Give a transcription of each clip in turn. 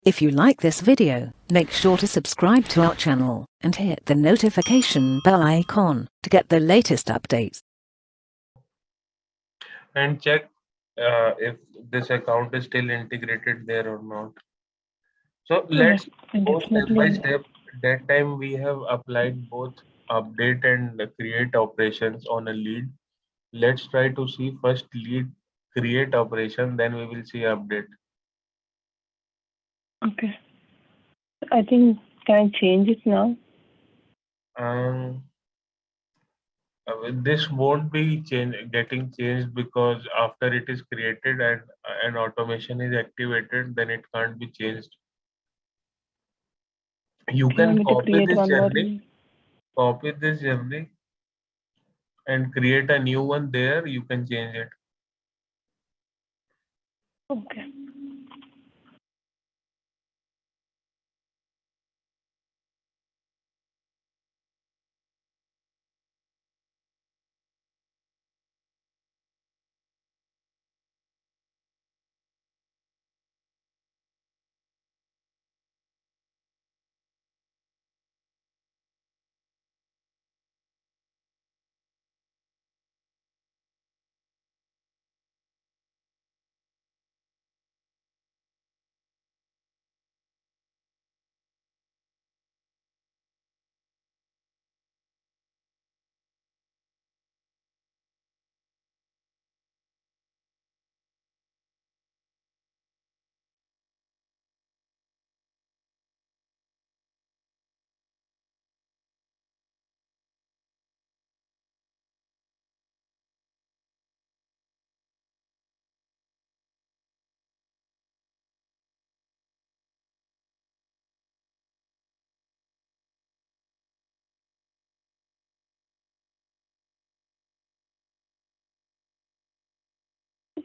If you like this video, make sure to subscribe to our channel and hit the notification bell icon to get the latest updates. And check if this account is still integrated there or not. So let's go step by step. That time we have applied both update and create operations on a lead. Let's try to see first lead create operation, then we will see update. Okay. I think, can I change it now? This won't be getting changed because after it is created and an automation is activated, then it can't be changed. You Do you want can me to create one more? copy this journey and create a new one there. You can change it. Okay.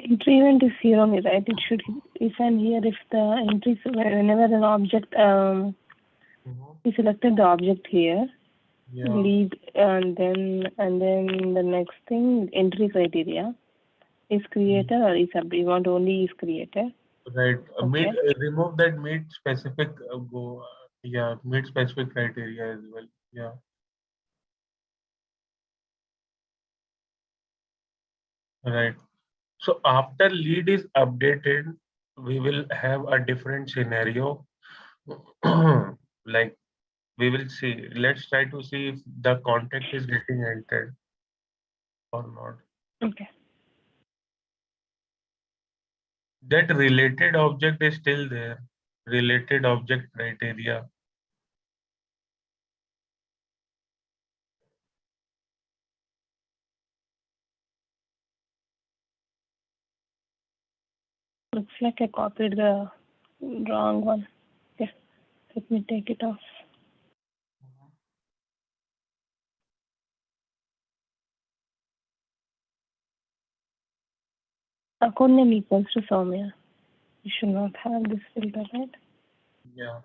Entry event is here only, right? It should, if I'm here, if the entry, whenever an object, we selected the object here, lead, and then the next thing, entry criteria, is creator or is sub. We want only is creator. Right. Okay. Remove that meet specific meet specific criteria as well. Yeah. Right. So after lead is updated, we will have a different scenario. Like we will see. Let's try to see if the contact is getting entered or not. Okay. That related object is still there. Related object criteria. Looks like I copied the wrong one. Okay. Let me take it off. Account name equals to Soumya. You should not have this filter, right? Yeah.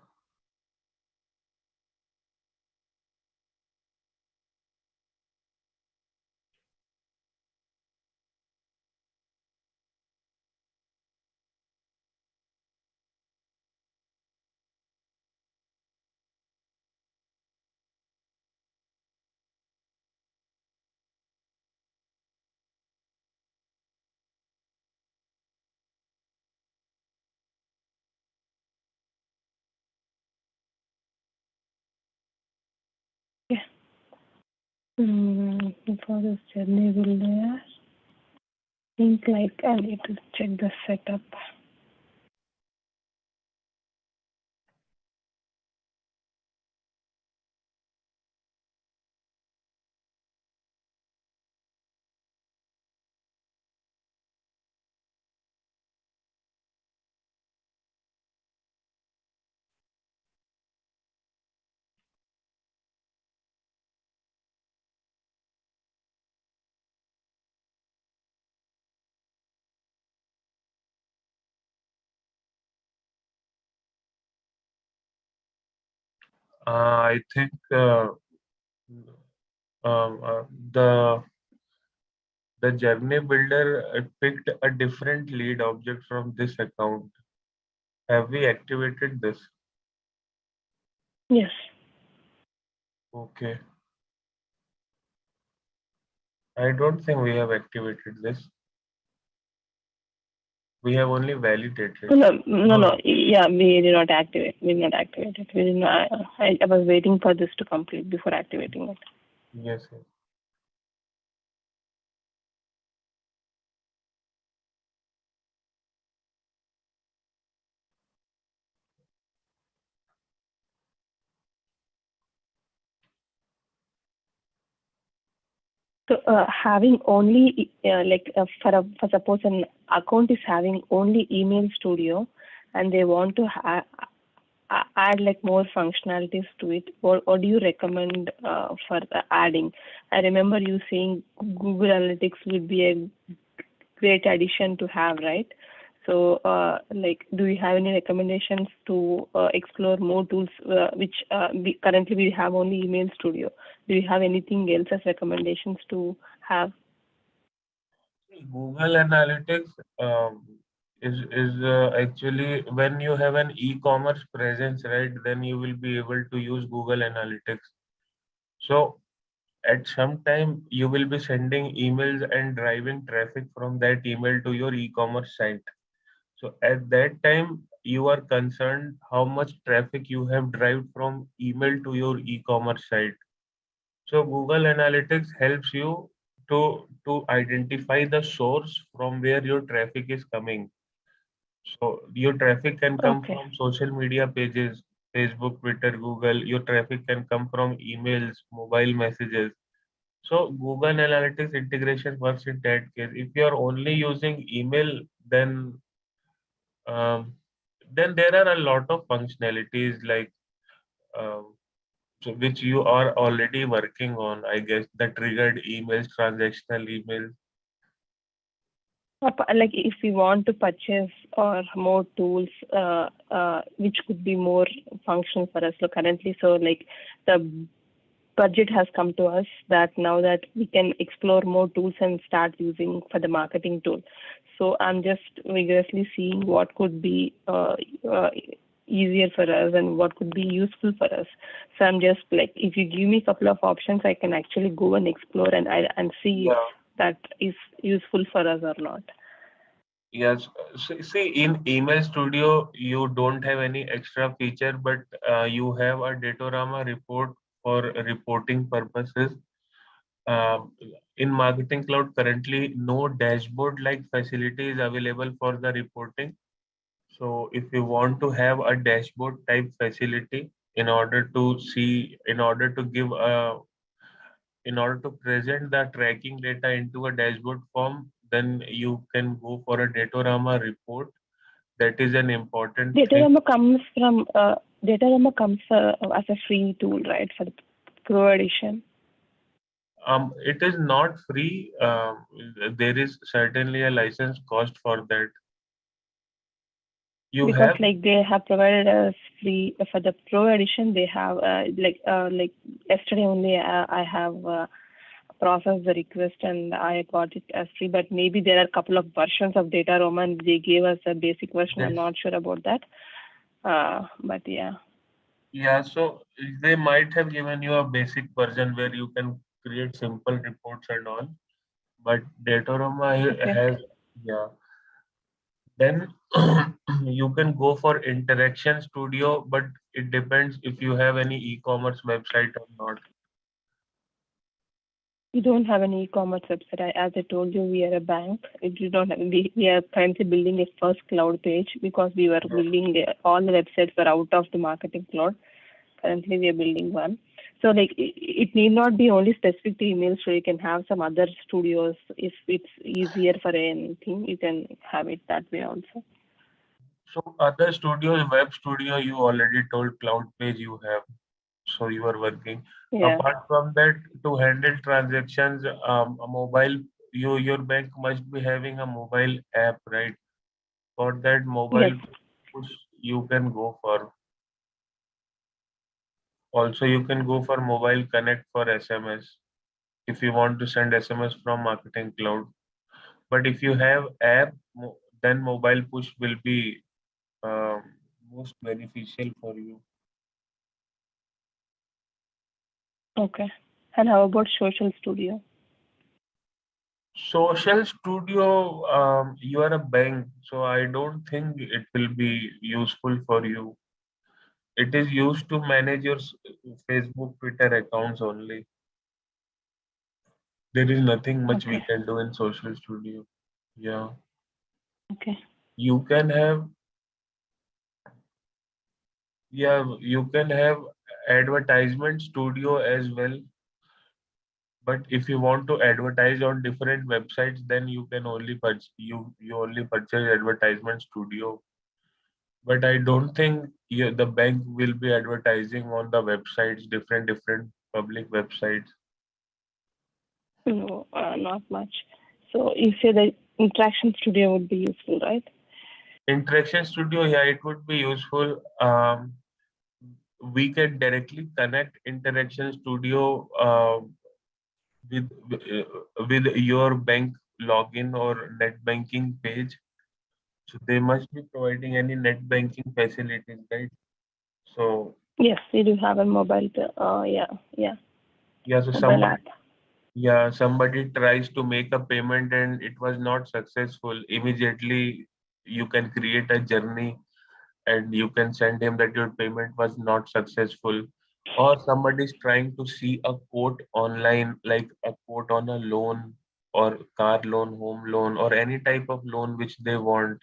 Okay. For this journey builder, think like I need to check the setup. I think the journey builder picked a different lead object from this account. Have we activated this? Yes. Okay. I don't think we have activated this. We have only validated. No. Yeah, we did not activate. We did not activate it. We did not. I was waiting for this to complete before activating it. Yes. So having only for suppose an account is having only email studio, and they want to add like more functionalities to it, what do you recommend for adding? I remember you saying Google Analytics would be a great addition to have, right? So, do you have any recommendations to explore more tools, which currently we have only Email Studio? Do you have anything else as recommendations to have? Google Analytics is actually when you have an e-commerce presence, right? Then you will be able to use Google Analytics. So at some time you will be sending emails and driving traffic from that email to your e-commerce site. So at that time, you are concerned how much traffic you have driven from email to your e-commerce site. So Google Analytics helps you to identify the source from where your traffic is coming. So your traffic can come Okay. from social media pages, Facebook, Twitter, Google. Your traffic can come from emails, mobile messages. So Google Analytics integration works in that case. If you are only using email, um, then there are a lot of functionalities like which you are already working on. I guess the triggered emails, transactional emails. Like if we want to purchase or more tools, which could be more functional for us. So currently, like the budget has come to us that now that we can explore more tools and start using for the marketing tool. So I'm just rigorously seeing what could be easier for us and what could be useful for us. So I'm just like, if you give me a couple of options, I can actually go and explore and see if that is useful for us or not. Yes. See, in Email Studio, you don't have any extra feature, but you have a Datorama report for reporting purposes. In Marketing Cloud, currently no dashboard-like facility is available for the reporting. So if you want to have a dashboard type facility in order to give in order to present the tracking data into a dashboard form, then you can go for a Datorama report. That is an important thing. Datorama comes as a free tool, right, for the Pro Edition? It is not free. There is certainly a license cost for that. Because they have provided us free for the Pro Edition. They have like yesterday only I have processed the request and I got it as free. But maybe there are a couple of versions of Datorama and they gave us a basic version. Yes. I'm not sure about that. But yeah. Yeah, so they might have given you a basic version where you can create simple reports and all. But Datorama has, yeah. Then you can go for Interaction Studio, but it depends if you have any e-commerce website or not. We don't have an e-commerce website. As I told you, we are a bank. We are currently building a first cloud page because we were building all the websites were out of the Marketing Cloud. Currently, we are building one. So like it need not be only specific to email, so you can have some other studios. If it's easier for anything, you can have it that way also. So other studios, web studio, you already told cloud page you have. So you are working. Yeah. Apart from that, to handle transactions, a mobile, your bank must be having a mobile app, right? For that mobile push, you can go for. Also, you can go for mobile connect for SMS if you want to send SMS from Marketing Cloud. But if you have app, then mobile push will be most beneficial for you. Okay. And how about Social Studio? Social Studio, you are a bank, so I don't think it will be useful for you. It is used to manage your Facebook, Twitter accounts only. There is nothing much we Okay. can do in Social Studio. Yeah. Okay. You can have, yeah, you can have advertisement studio as well. But if you want to advertise on different websites, then you can only purchase you only purchase advertisement studio. But I don't think the bank will be advertising on the websites, different public websites. No, not much. So you say the Interaction Studio would be useful, right? Interaction Studio, yeah, it would be useful. We can directly connect Interaction Studio with with your bank login or net banking page. So they must be providing any net banking facilities, right? So Yes, we do have a mobile. Yeah, yeah, yeah, so mobile somebody app. yeah, somebody tries to make a payment and it was not successful. Immediately you can create a journey and you can send him that your payment was not successful. Or somebody is trying to see a quote online, like a quote on a loan or car loan, home loan, or any type of loan which they want,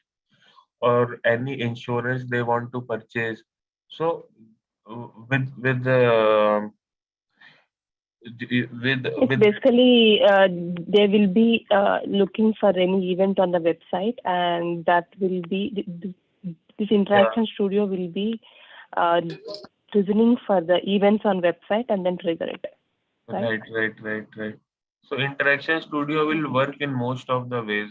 or any insurance they want to purchase. So with It's with basically they will be looking for any event on the website, and that will be this yeah, Interaction Studio will be uh, listening for the events on website and then trigger it, right? right. So Interaction Studio will Okay. work in most of the ways.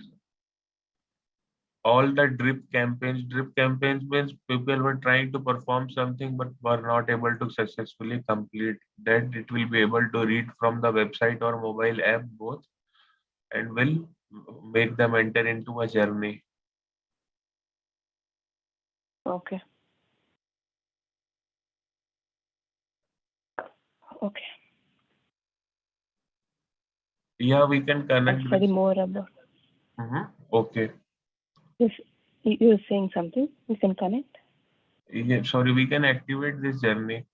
All the drip campaigns means people were trying to perform something but were not able to successfully complete. That it will be able to read from the website or mobile app both and will make them enter into a journey. Okay. Okay. Yeah, we can I'll connect study this. more about Okay. this. You're saying something? You can connect. Yeah, sorry, we can activate this journey.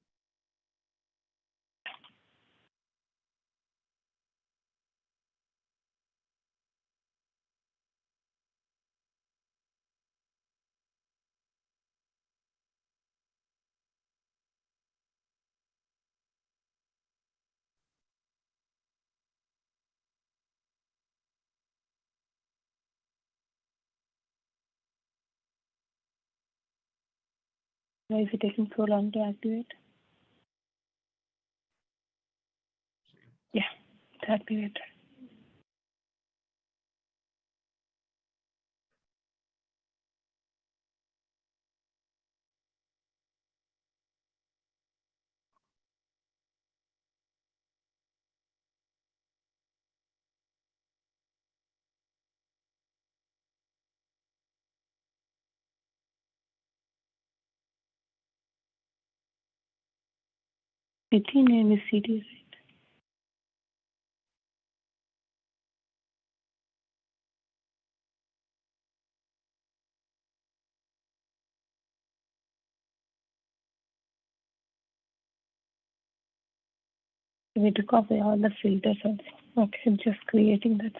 Why is it taking so long to activate? Yeah, it's activated. City name is city, right? We need to copy all the filters also. Okay, just creating that.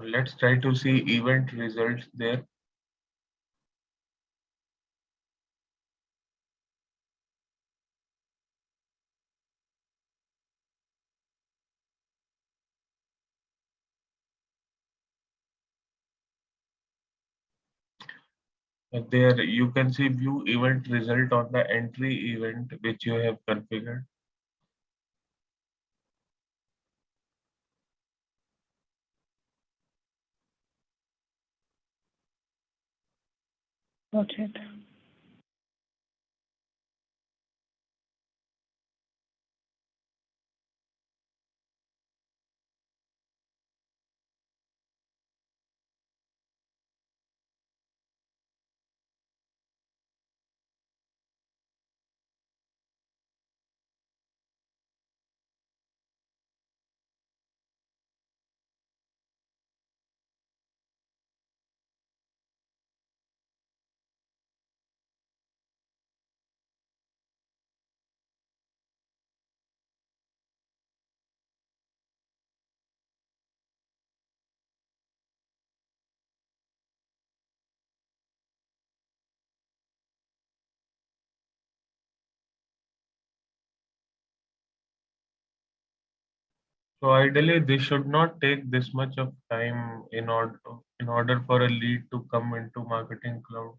Let's try to see event results there. There you can see view event result on the entry event which you have configured. Got it. So ideally, this should not take this much of time in order for a lead to come into Marketing Cloud.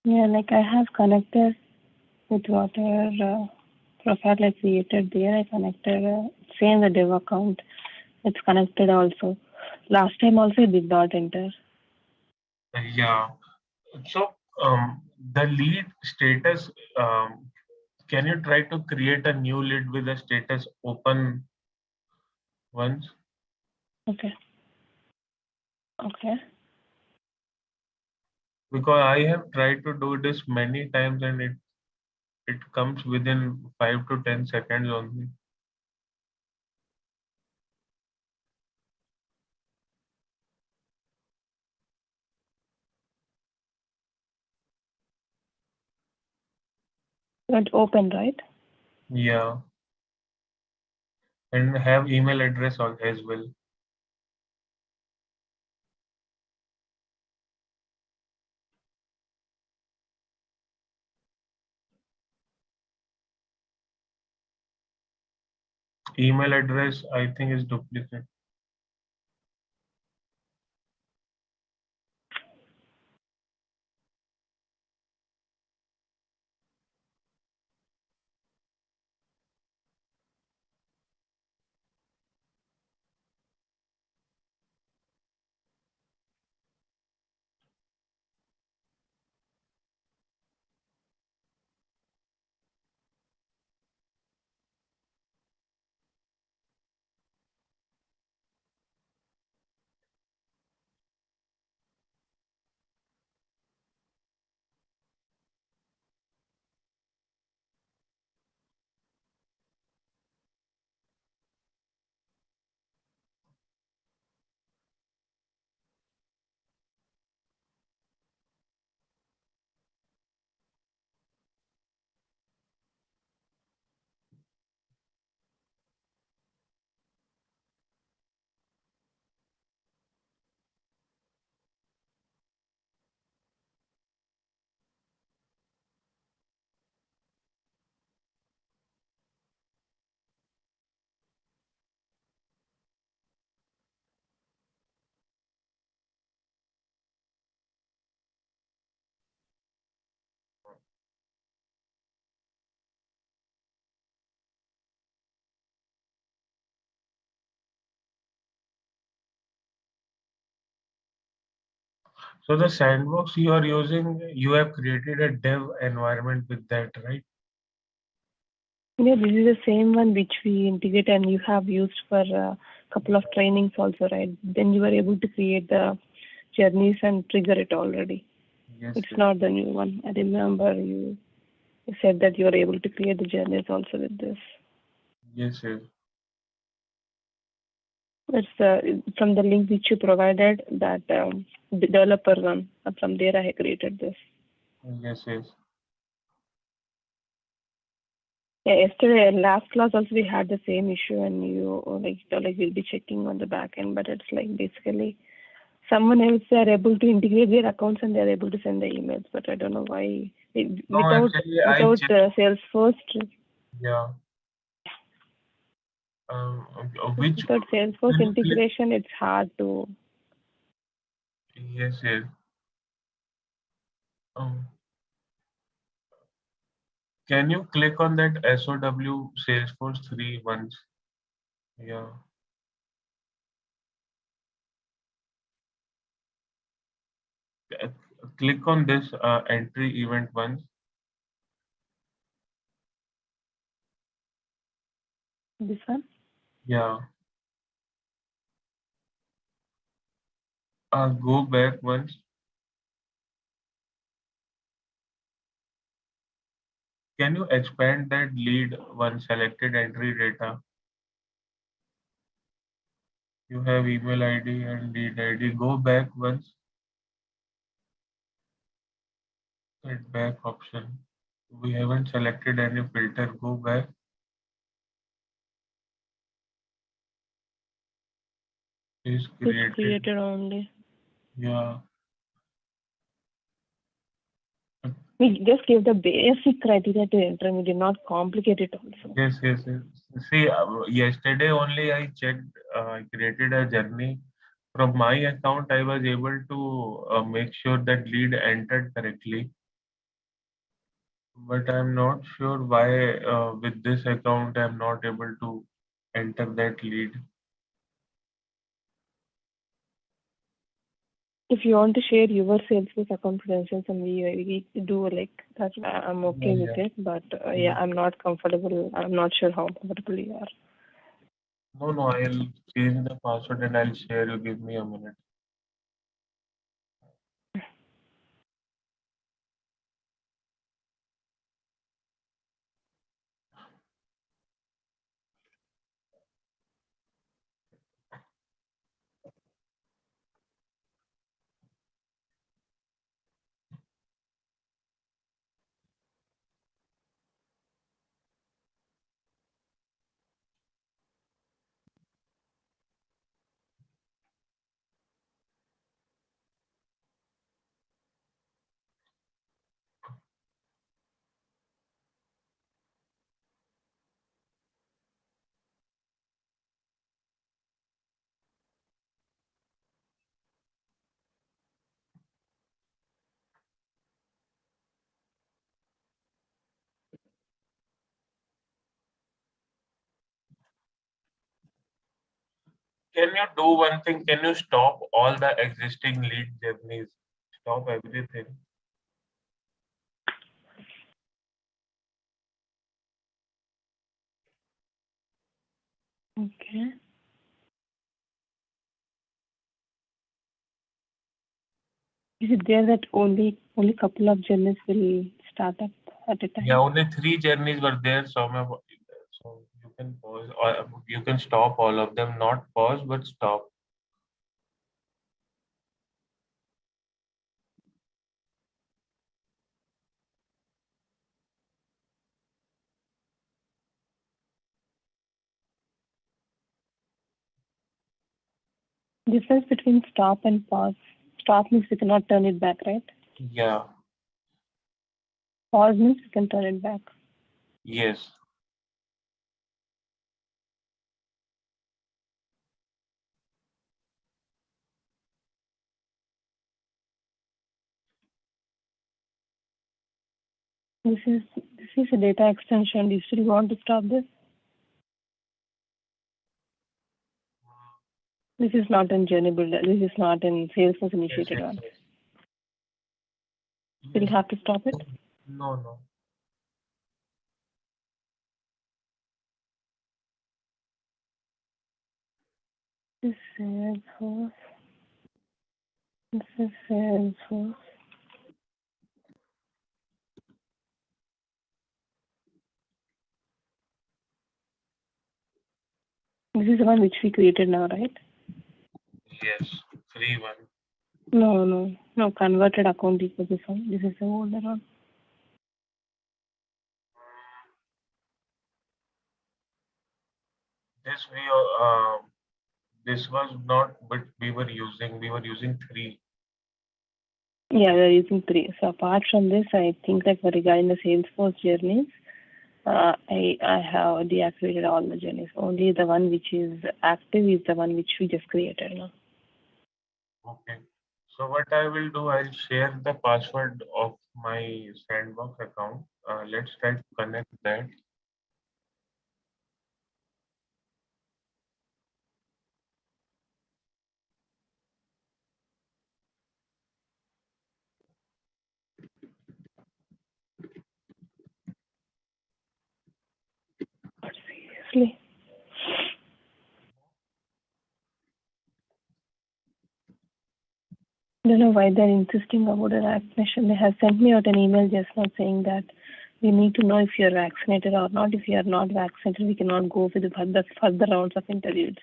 Yeah, like I have connected with whatever profile I created there. I connected same the dev account. It's connected also. Last time also it did not enter. Yeah. So the lead status, can you try to create a new lead with the status open once? Okay. Okay. Because I have tried to do this many times and it comes within 5 to 10 seconds only. Went open, right? Yeah. And have email address on as well. Email address I think is duplicate. So the sandbox you are using, you have created a dev environment with that, right? Yeah, this is the same one which we integrate and you have used for a couple of trainings also, right? Then you were able to create the journeys and trigger it already. Yes. It's not the new one. I remember you said that you were able to create the journeys also with this. Yes, yes. It's from the link which you provided, that developer one. From there I created this. Yes, yes. Yeah, yesterday, last class also we had the same issue, and you like we'll be checking on the back end, but it's like basically someone else they are able to integrate their accounts and they are able to send the emails, but I don't know why No, actually, I without checked. Salesforce. Yeah. Which Without Salesforce can you click? integration, it's hard to. Yes, yes. Um, can you click on that SOW Salesforce 3 once? Yeah. Uh, Click on this entry event once. This one? Yeah. Go back once. Can you expand that lead one selected entry data? You have email ID and lead ID. Go back once. Hit back option. We haven't selected any filter. Go back. Is It's created. created only. Yeah. We just give the basic criteria to enter. We did not complicate it also. Yes, yes, yes. See, yesterday only I checked, I created a journey. From my account, I was able to make sure that lead entered correctly. But I'm not sure why with this account I'm not able to enter that lead. If you want to share your Salesforce account credentials and we do like that, I'm okay Yeah, with yeah. it. But yeah, I'm not comfortable. I'm not sure how comfortable you are. No, no, I'll change the password and I'll share you. Give me a minute. Can you do one thing? Can you stop all the existing lead journeys? Stop everything. Okay. Is it there that only couple of journeys will start up at a time? Yeah, only 3 journeys were there. So you can pause or you can stop all of them. Not pause, but stop. Difference between stop and pause. Stop means we cannot turn it back, right? Yeah. Pause means we can turn it back. Yes. This is a data extension. Do you still want to stop this? This is not in journey builder. This is not in Salesforce initiated Yes, one. yes. We'll have to stop it. No, no. This is Salesforce. This is Salesforce. This is the one which we created now, right? Yes. 3-1. No. Converted account equals this one. This is the older one. this this was not, but we were using 3. Yeah, we are using 3. So apart from this, I think that regarding the Salesforce journeys, I have deactivated all the journeys. Only the one which is active is the one which we just created now. Okay. So what I will do, I'll share the password of my Sandbox account. Let's try to connect that. Seriously. I don't know why they're insisting about a vaccination. They have sent me out an email just now saying that we need to know if you're vaccinated or not. If you are not vaccinated, we cannot go with the further rounds of interviews.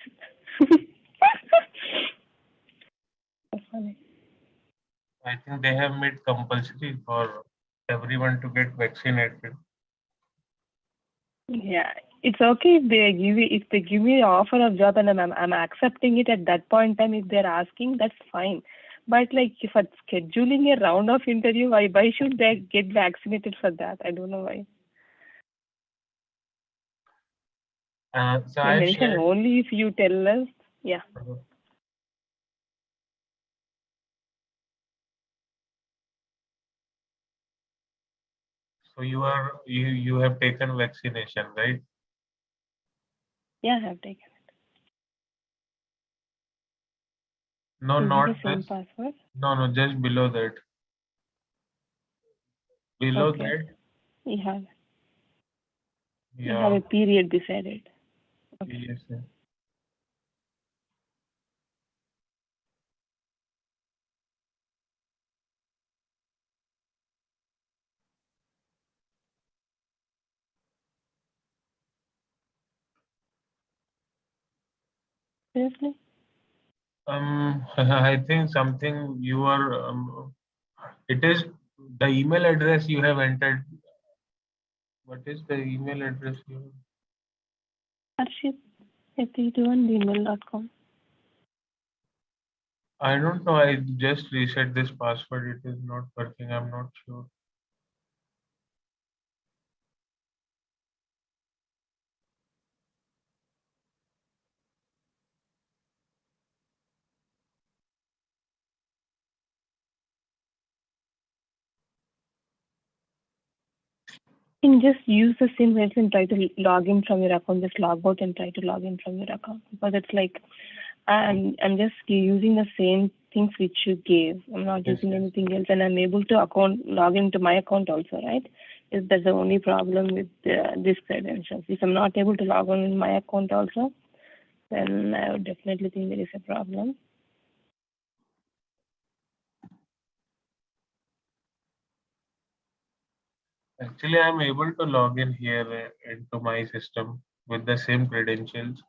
That's funny. I think they have made compulsory for everyone to get vaccinated. Yeah, it's okay if they give me an offer of job and I'm accepting it at that point in time. If they're asking, that's fine. But like if it's scheduling a round of interview, why should they get vaccinated for that? I don't know why. So They mention only if you tell us. Yeah. So you have taken vaccination, right? Yeah, I have taken it. No, Is not it the same this. password? No, just below that. Below that. You have. Yeah. You have a period beside it. Okay. Yes. Sir. Seriously? I think something you are. It is the email address you have entered. What is the email address you have? Harshit@321gmail.com. I don't know. I just reset this password. It is not working. I'm not sure. You can just use the same way and try to log in from your account. Just log out and try to log in from your account. Because it's like I'm just using the same things which you gave. I'm not using anything else, and I'm able to log into my account also, right? That's the only problem with these credentials. If I'm not able to log on in my account also, then I would definitely think there is a problem. Actually, I'm able to log in here into my system with the same credentials.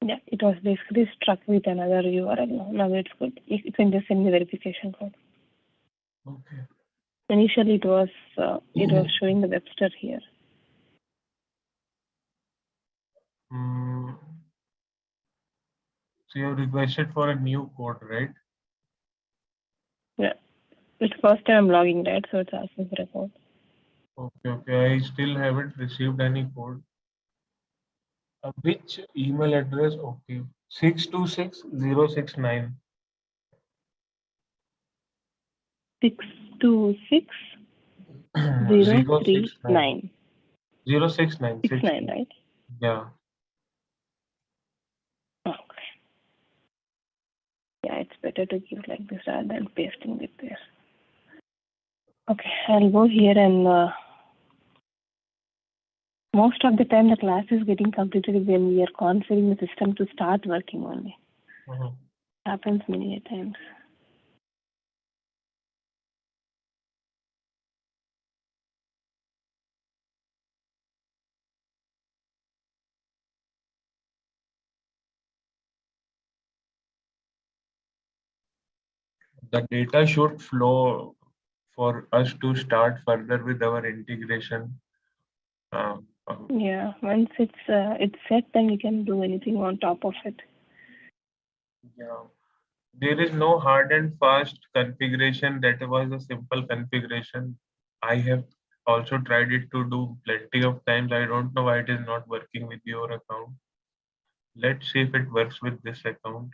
Yeah, it was basically struck with another URL. Now it's good. You can just send the verification code. Okay. Initially, it was showing the Webster here. So you have requested for a new code, right? Yeah, it's first time I'm logging, right? So it's asking for a code. Okay. I still haven't received any code. Which email address? Okay. 626069. 626039. 069. 69, right? Yeah. Okay. Yeah, it's better to give like this rather than pasting it there. Okay, I'll go here and most of the time the class is getting completed when we are configuring the system to start working only. Happens many times. the data should flow for us to start further with our integration. Yeah, once it's set, then we can do anything on top of it. Yeah. There is no hard and fast configuration. That was a simple configuration. I have also tried it to do plenty of times. I don't know why it is not working with your account. Let's see if it works with this account.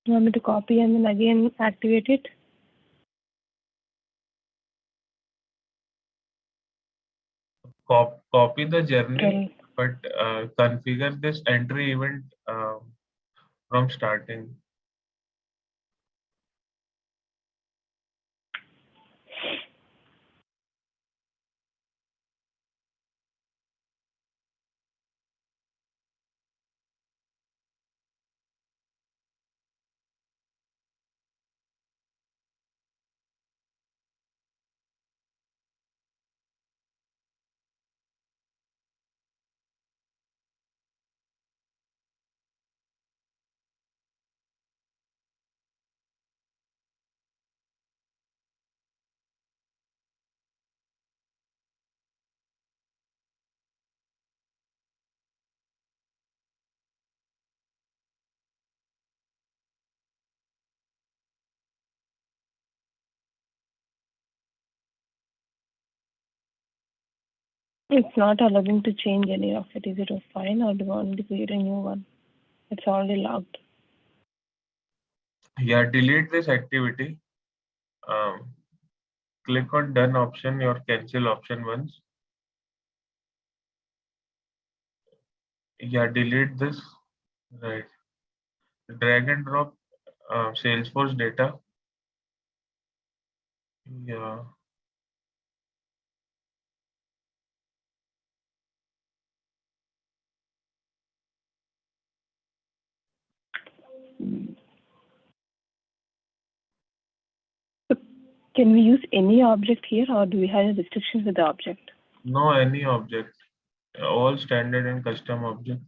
You want me to copy and then again activate it? Copy the journey, Okay. but configure this entry event from starting. It's not allowing to change any of it. Is it fine or do you want to create a new one? It's already logged. Yeah, delete this activity. Click on done option or cancel option once. Yeah, delete this. Right. Drag and drop Salesforce data. Yeah. Can we use any object here or do we have restrictions with the object? No, any object. All standard and custom object.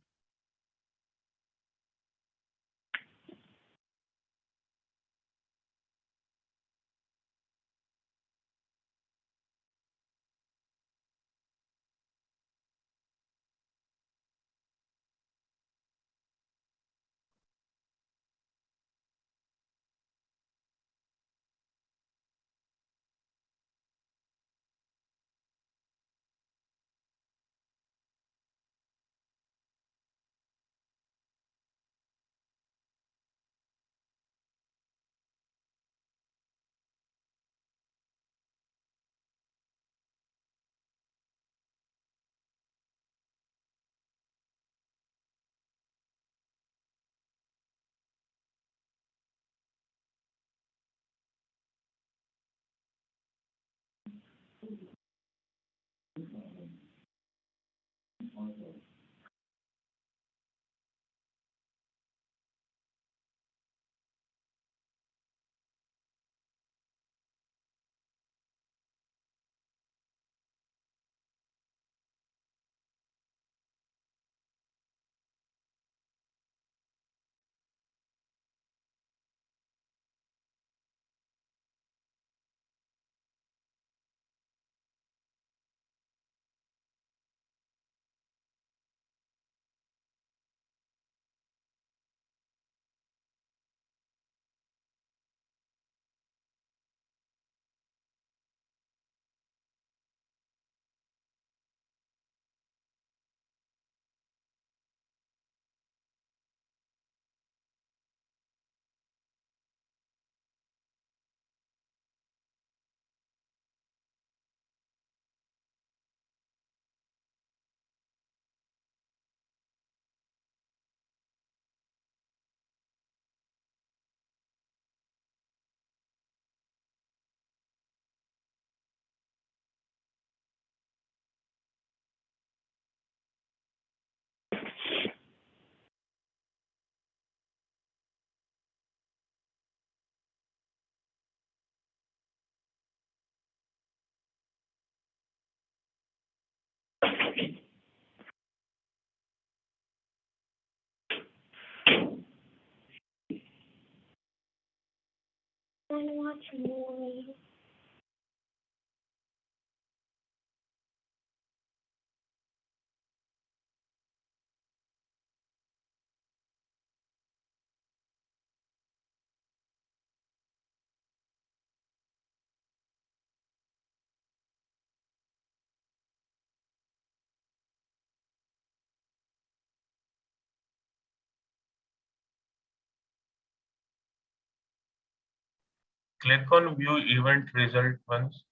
Click on view event result once.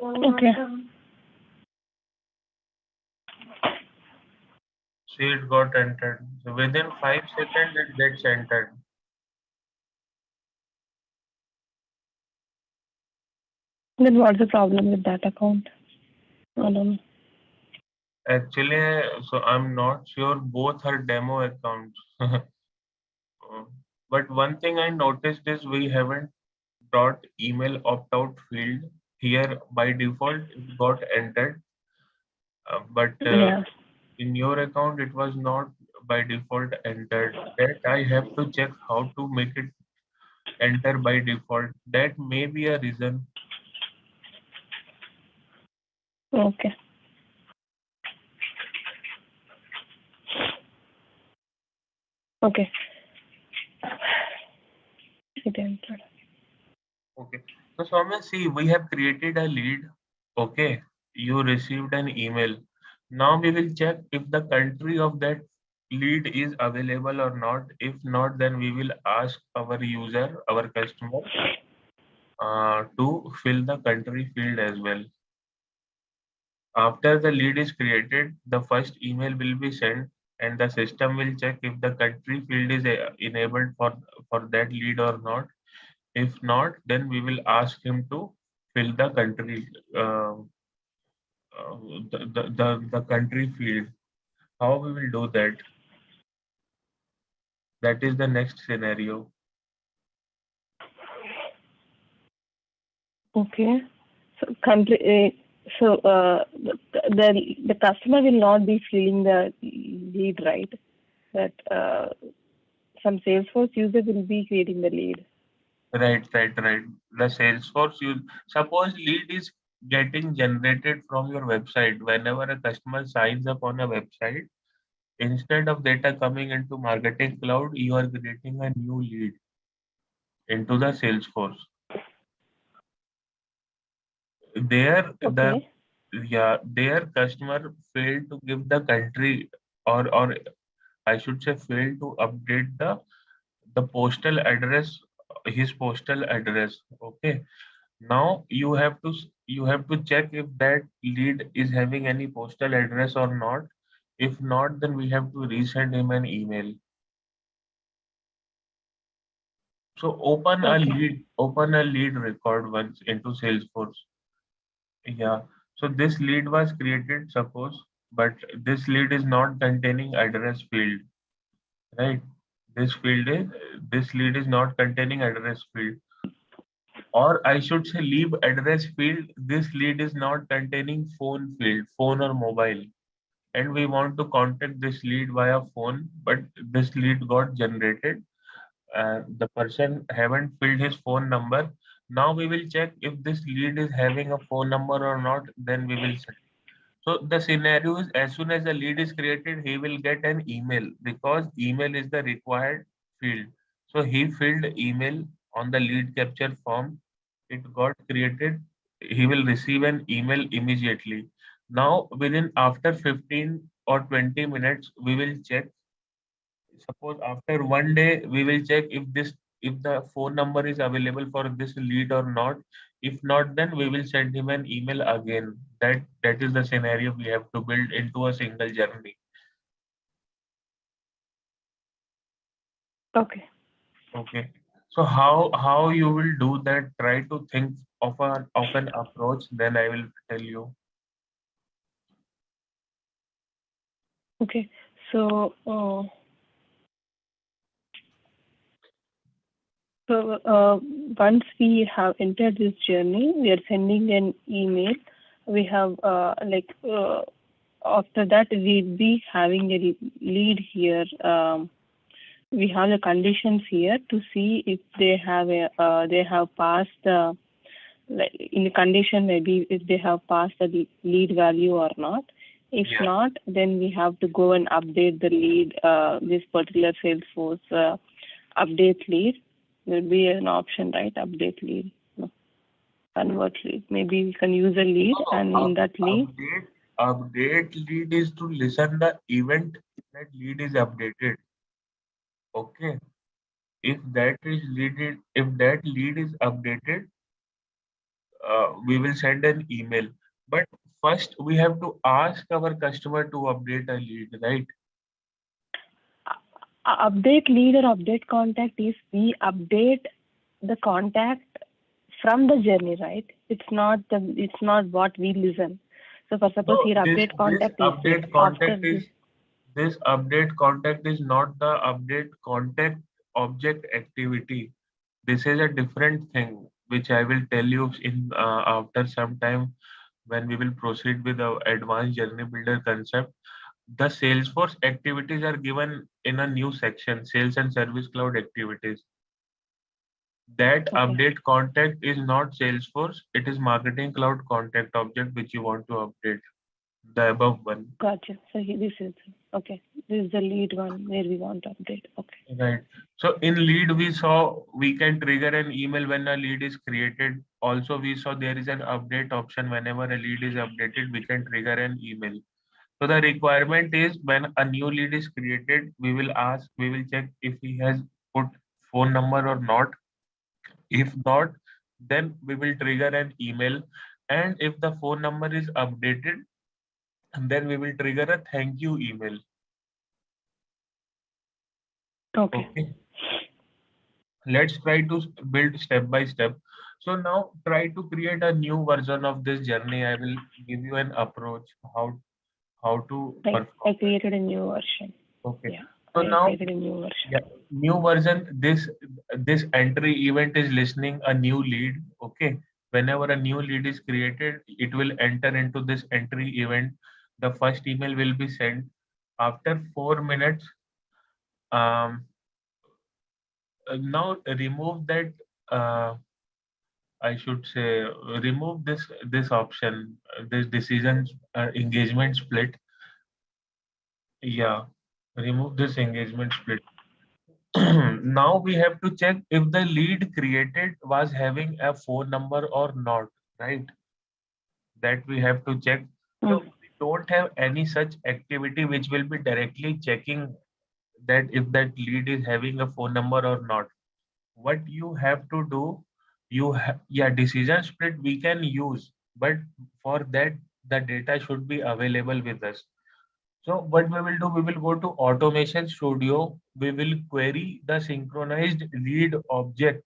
Okay. See, it got entered. So within 5 seconds, it gets entered. Then what's the problem with that account? I don't know. Actually, so I'm not sure both are demo accounts. But one thing I noticed is we haven't got email opt-out field here. By default, it got entered. But Yeah. in your account, it was not by default entered. That I have to check how to make it enter by default. That may be a reason. Okay. Okay. It entered. Okay. So Soumya, see, we have created a lead. Okay. You received an email. Now we will check if the country of that lead is available or not. If not, then we will ask our user, our customer, to fill the country field as well. After the lead is created, the first email will be sent and the system will check if the country field is enabled for that lead or not. If not, then we will ask him to fill the country uh, the country field. How we will do that? That is the next scenario. Okay. So the customer will not be filling the lead, right? That some Salesforce user will be creating the lead. Right. The Salesforce suppose lead is getting generated from your website. Whenever a customer signs up on a website, instead of data coming into Marketing Cloud, you are creating a new lead into the Salesforce. There, Okay. their customer failed to give the country, or I should say, failed to update the postal address, his postal address. Okay. Now you have to check if that lead is having any postal address or not. If not, then we have to resend him an email. So Okay. open a lead record once into Salesforce. Yeah. So this lead was created, suppose, but this lead is not containing address field, right? This field is this lead is not containing address field, or I should say leave address field. This lead is not containing phone field, phone or mobile, and we want to contact this lead via phone, but this lead got generated. The person haven't filled his phone number. Now we will check if this lead is having a phone number or not. Then we will set. So the scenario is as soon as the lead is created, he will get an email because email is the required field. So he filled email on the lead capture form. It got created. He will receive an email immediately. Now within after 15 or 20 minutes, we will check. Suppose after one day, we will check if the phone number is available for this lead or not. If not, then we will send him an email again. That is the scenario we have to build into a single journey. Okay. Okay. So how you will do that? Try to think of an approach. Then I will tell you. Okay. So once we have entered this journey, we are sending an email we have after that we'll be having a lead here. We have the conditions here to see if they have passed in the condition, maybe if they have passed the lead value or not. If not, then we have to go and update the lead, this particular Salesforce update lead. There will be an option, right? Update lead, no, convert lead. Maybe we can use a lead, and in that lead. Update lead is to listen the event that lead is updated. Okay. If that lead is updated, we will send an email. But first, we have to ask our customer to update a lead, right? Update lead or update contact is we update the contact from the journey, right? It's not what we listen. So for suppose here update contact is this update contact is not the update contact object activity. This is a different thing, which I will tell you in after some time when we will proceed with the advanced journey builder concept. The Salesforce activities are given in a new section, Sales and Service Cloud activities. That update contact is not Salesforce, it is Marketing Cloud contact object which you want to update. The above one. Gotcha. So this is okay. This is the lead one where we want to update. Okay. Right. So in lead we saw we can trigger an email when a lead is created. Also we saw there is an update option. Whenever a lead is updated, we can trigger an email. So the requirement is when a new lead is created, we will check if he has put phone number or not. If not, then we will trigger an email. And if the phone number is updated, then we will trigger a thank you email. Okay. Let's try to build step by step. So now try to create a new version of this journey. I will give you an approach how to perform. I created a new version. Okay. Yeah. So I now created a new version. Yeah, new version. This entry event is listening a new lead. Okay. Whenever a new lead is created, it will enter into this entry event. The first email will be sent after 4 minutes. Now remove that. I should say remove this option, this decision engagement split. Yeah, remove this engagement split. Now we have to check if the lead created was having a phone number or not, right? That we have to check. So we don't have any such activity which will be directly checking that if that lead is having a phone number or not. What you have to do, decision split we can use, but for that the data should be available with us. So what we will do, we will go to Automation Studio. We will query the synchronized lead object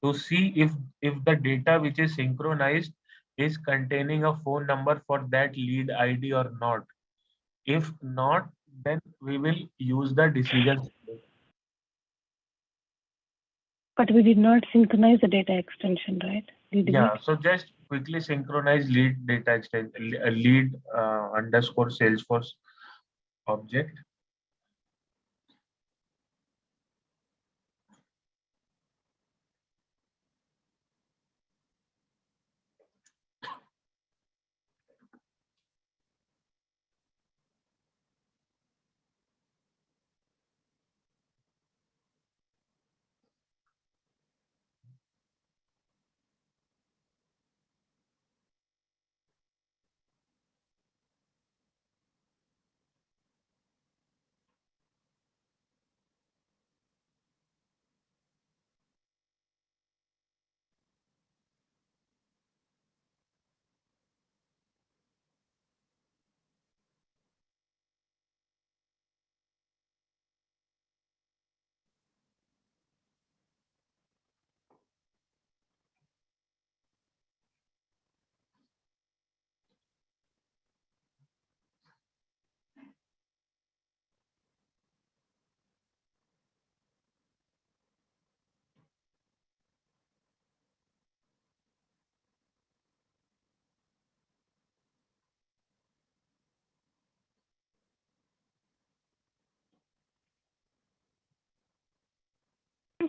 to see if the data which is synchronized is containing a phone number for that lead ID or not. If not, then we will use the decision split. But we did not synchronize the data extension, right? So just quickly synchronize lead data extension, lead underscore Salesforce object.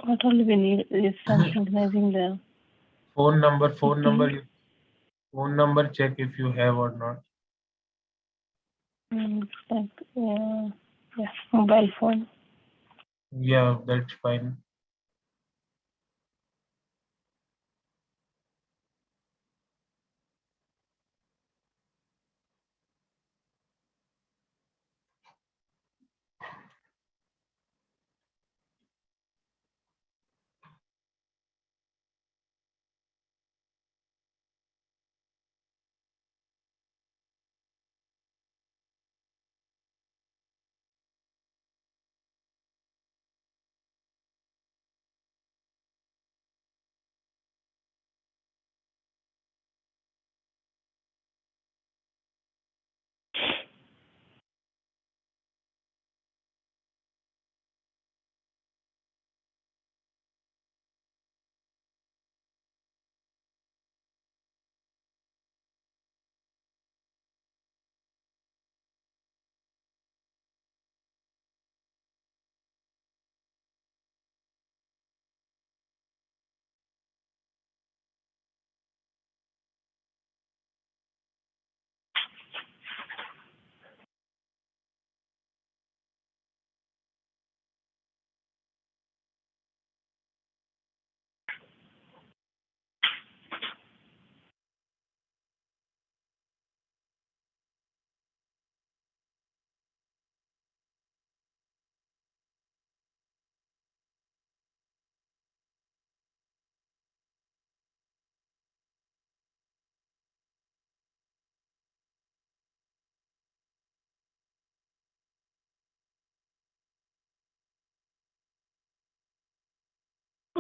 What all we need is some synchronizing the phone number. Phone number. Check if you have or not. Yeah, mobile phone. Yeah, that's fine.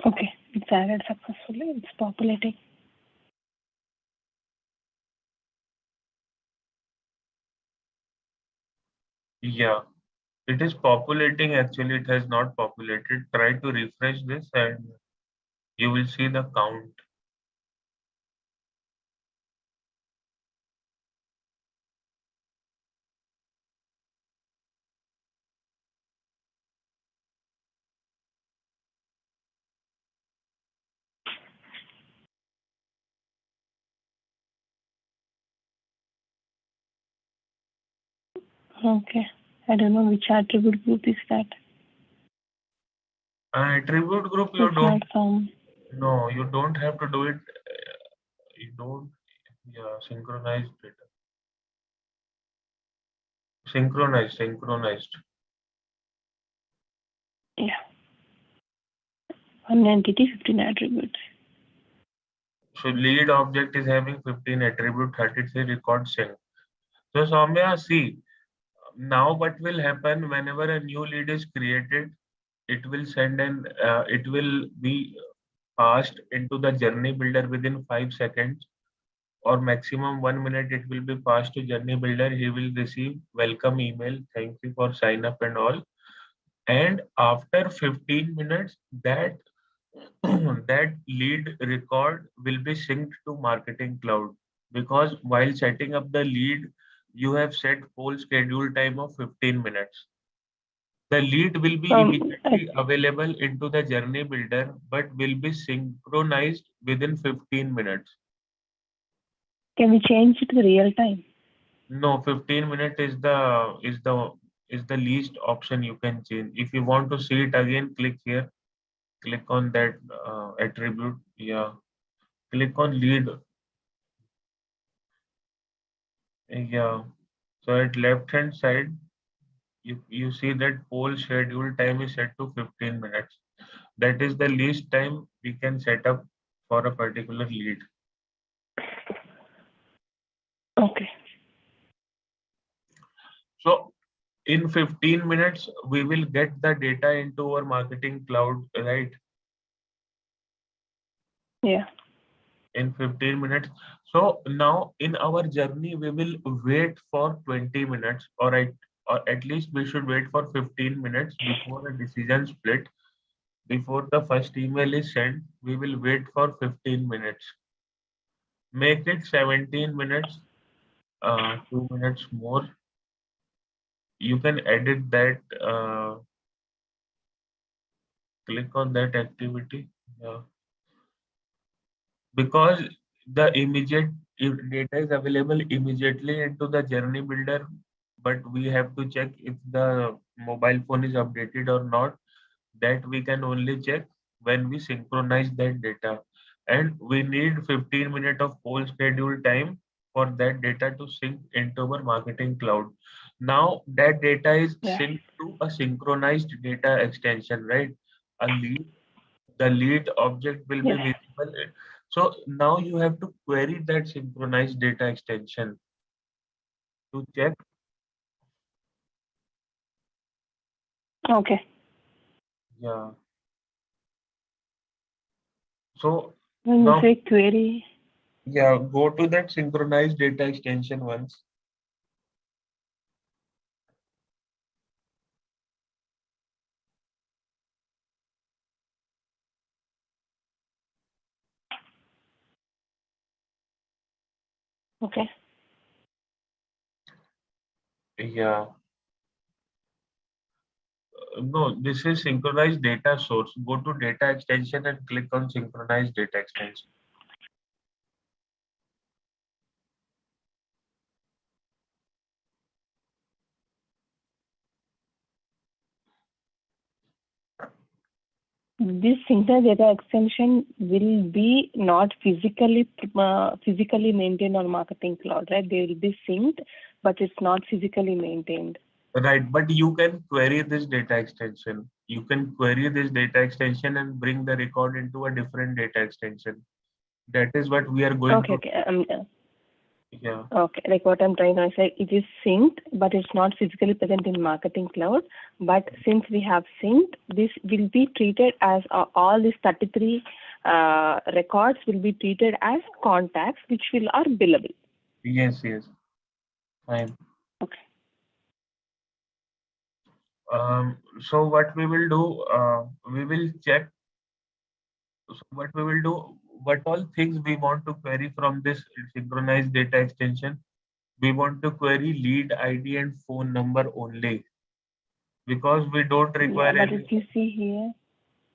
Okay, it's added successfully. It's populating. Yeah, it is populating. Actually, it has not populated. Try to refresh this and you will see the count. Okay, I don't know which attribute group is that. Attribute group, you don't. No, you don't have to do it. You don't. Yeah, synchronized data. Synchronized. Yeah. One entity, 15 attributes. So lead object is having 15 attribute, 33 record sync. So Soumya, see, now what will happen whenever a new lead is created, it will it will be passed into the journey builder within 5 seconds or maximum 1 minute. It will be passed to journey builder. He will receive welcome email. Thank you for sign up and all. And after 15 minutes, that that lead record will be synced to Marketing Cloud, because while setting up the lead, you have set full schedule time of 15 minutes. The lead will be immediately available into the journey builder, but will be synchronized within 15 minutes. Can we change it to real time? No, 15 minutes is the least option you can change. If you want to see it again, click here. Click on that attribute. Yeah. Click on lead. Yeah. So at left hand side, you see that poll schedule time is set to 15 minutes. That is the least time we can set up for a particular lead. Okay. So in 15 minutes, we will get the data into our Marketing Cloud, right? Yeah. In 15 minutes. So now in our journey, we will wait for 20 minutes, or at least we should wait for 15 minutes before a decision split. Before the first email is sent, we will wait for 15 minutes. Make it 17 minutes, 2 minutes more. You can edit that. click on that activity. Yeah. Because the immediate if data is available immediately into the journey builder, but we have to check if the mobile phone is updated or not. That we can only check when we synchronize that data. And we need 15 minutes of poll schedule time for that data to sync into our marketing cloud. Now that data is synced to a synchronized data extension, right? A lead, the lead object will be visible. So now you have to query that synchronized data extension to check. Okay. Yeah. So When you now, say query, yeah, go to that synchronized data extension once. okay. Yeah. No, this is synchronized data source. Go to data extension and click on synchronized data extension. This synchronous data extension will be not physically maintained on Marketing Cloud, right? They will be synced, but it's not physically maintained. Right, but you can query this data extension. You can query this data extension and bring the record into a different data extension. That is what we are going to. Okay. Yeah. Okay, like what I'm trying to say, it is synced, but it's not physically present in Marketing Cloud. But since we have synced, this will be treated as all these 33 records will be treated as contacts, which are billable. Yes, yes. Fine. Okay. So what we will do, we will check. So what we will do, what all things we want to query from this synchronized data extension. We want to query lead ID and phone number only because we don't require But any. if you see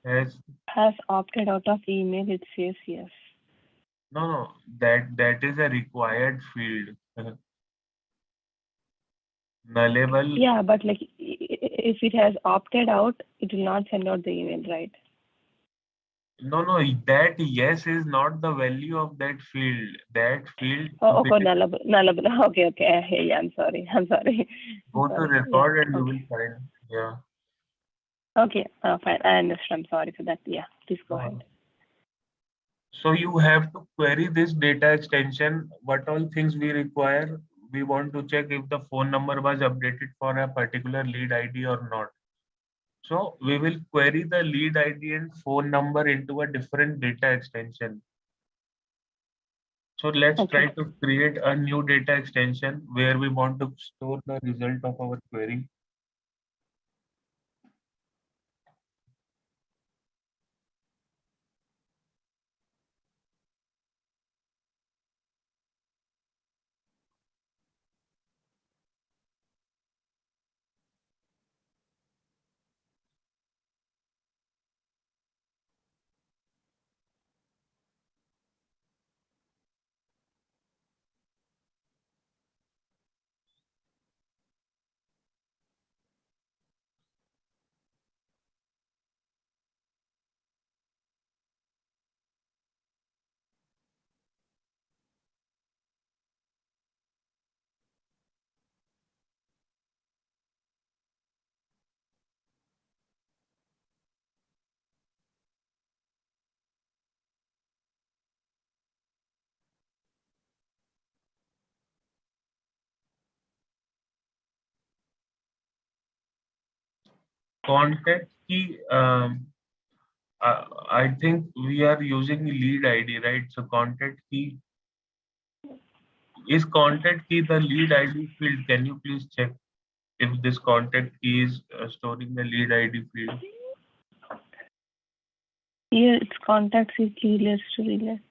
here, has opted out of email, it says yes. No, that is a required field. Nullable. Yeah, but like if it has opted out, it will not send out the email, right? No, that yes is not the value of that field. That field. For nullable. Okay. Yeah, I'm sorry. Go to record and you will find. Yeah. Okay, fine. I understand. I'm sorry for that. Yeah, please go ahead. So you have to query this data extension. What all things we require? We want to check if the phone number was updated for a particular lead ID or not. So we will query the lead ID and phone number into a different data extension. So let's try to create a new data extension where we want to store the result of our query. Contact key, I think we are using lead ID, right? So contact key, is contact key the lead ID field? Can you please check if this contact key is storing the lead ID field? Here it's contacts is lead list to lead list.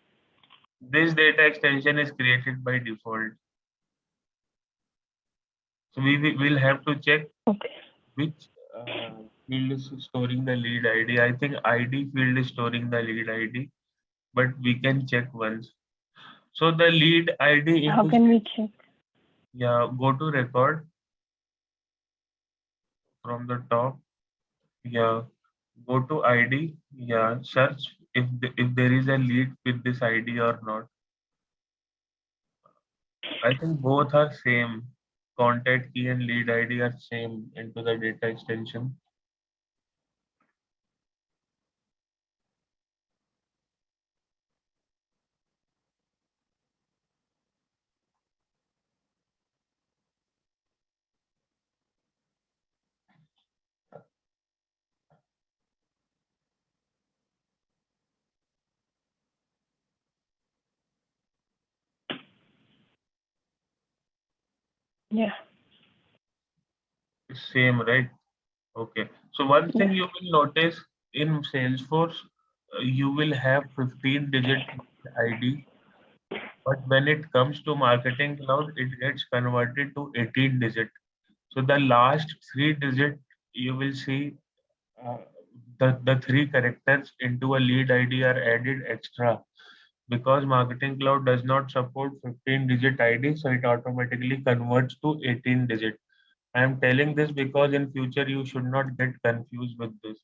This data extension is created by default. So we will have to check which field is storing the lead ID. I think ID field is storing the lead ID, but we can check once. So the lead ID How into, can we check? yeah, go to record from the top. Yeah, go to ID. Yeah, search if there is a lead with this ID or not. I think both are same. Contact key and lead ID are same into the data extension. Yeah. Same, right? Okay. So one thing Yeah. you will notice in Salesforce, you will have 15-digit ID, but when it comes to Marketing Cloud, it gets converted to 18-digit. So the last 3 digit, you will see uh, the three characters into a lead ID are added extra because Marketing Cloud does not support 15-digit ID, so it automatically converts to 18-digit. I am telling this because in future you should not get confused with this.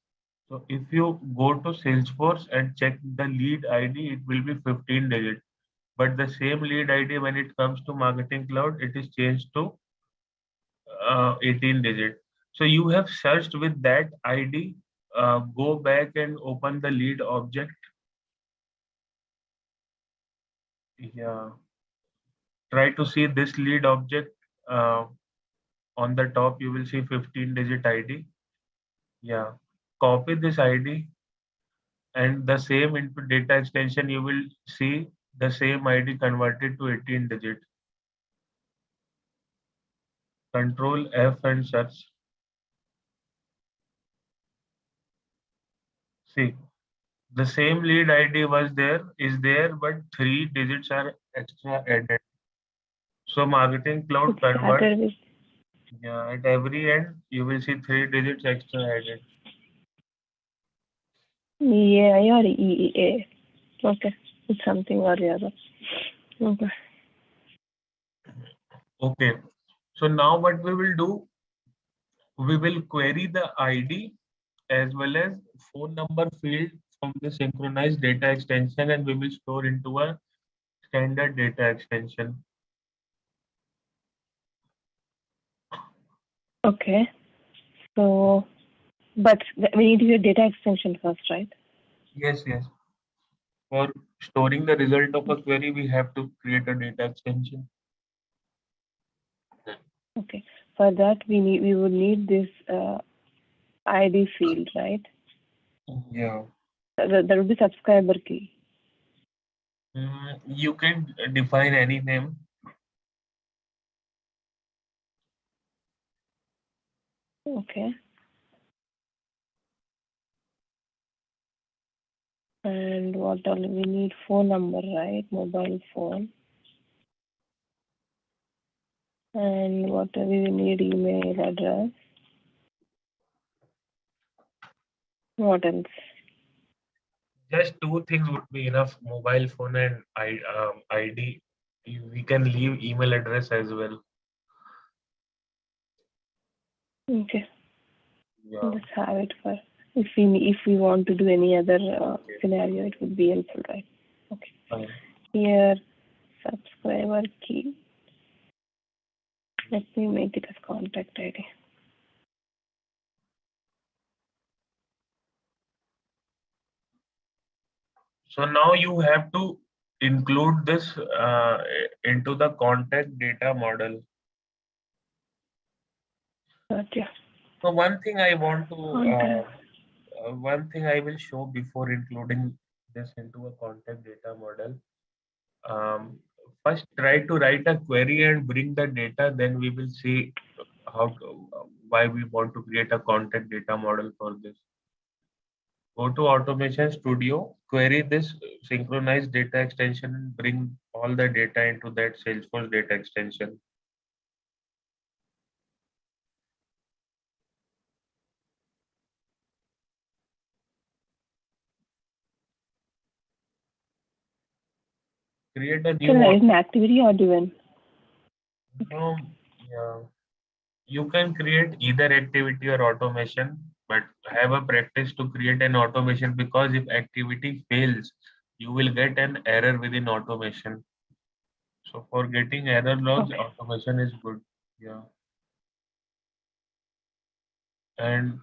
So if you go to Salesforce and check the lead ID, it will be 15-digit. But the same lead ID when it comes to Marketing Cloud, it is changed to 18-digit. So you have searched with that ID. Go back and open the lead object. Yeah. Try to see this lead object. Uh, on the top, you will see 15-digit ID. Yeah. Copy this ID and the same into data extension, you will see the same ID converted to 18-digit. Control F and search. See, the same lead ID is there, but 3 digits are extra added. So Marketing It Cloud convert. started with Yeah, at every end, you will see 3 digits extra added. EAI or EEA. Okay. It's something or the other. Okay. Okay. So now what we will do, we will query the ID as well as phone number field from the synchronized data extension, and we will store into a standard data extension. Okay. So, but we need to get data extension first, right? Yes, yes. For storing the result of a query, we have to create a data extension. Okay. For that, we would need this ID field, right? Yeah. That would be subscriber key. You can define any name. Okay. And what all we need? Phone number, right? Mobile phone. And what do we need? Email address. What else? Just two things would be enough: mobile phone and ID. We can leave email address as well. Okay. Yeah. Let's have it for if we want to do any other scenario, it would be helpful, right? Okay. Fine. Here, subscriber key. Let me make it as contact ID. So now you have to include this into the contact data model. Gotcha. So one thing I want to, Contact. one thing I will show before including this into a contact data model. Um, First, try to write a query and bring the data. Then we will see why we want to create a contact data model for this. Go to Automation Studio, query this synchronized data extension, and bring all the data into that Salesforce data extension. Create a Can new. I write an activity or given? Yeah. You can create either activity or automation, but have a practice to create an automation, because if activity fails, you will get an error within automation. So for getting error logs, Okay. automation is good. Yeah. And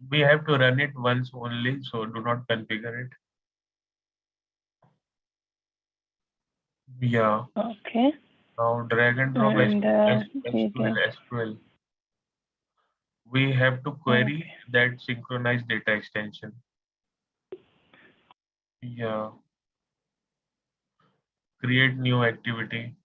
we have to run it once only, so do not configure it. Yeah. Okay. Now drag and drop And SQL, SQL. We have to query that synchronized data extension. Yeah. Create new activity.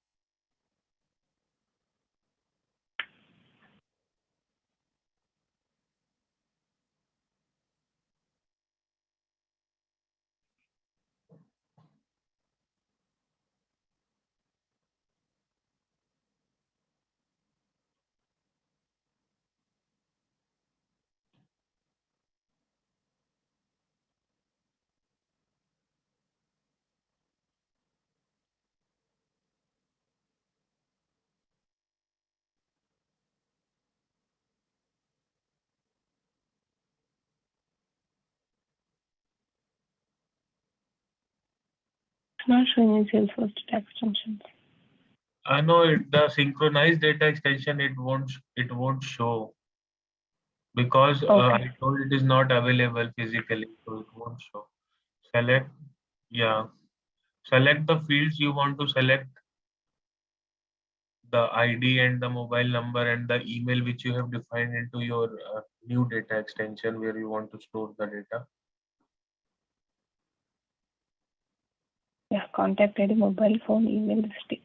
it's not showing in Salesforce data extensions. I know the synchronized data extension, it won't show, because Okay. I told it is not available physically, so it won't show. Select, yeah, select the fields you want to select, the ID and the mobile number and the email which you have defined into your new data extension where you want to store the data. Yeah, contact ID, mobile phone, email, listing.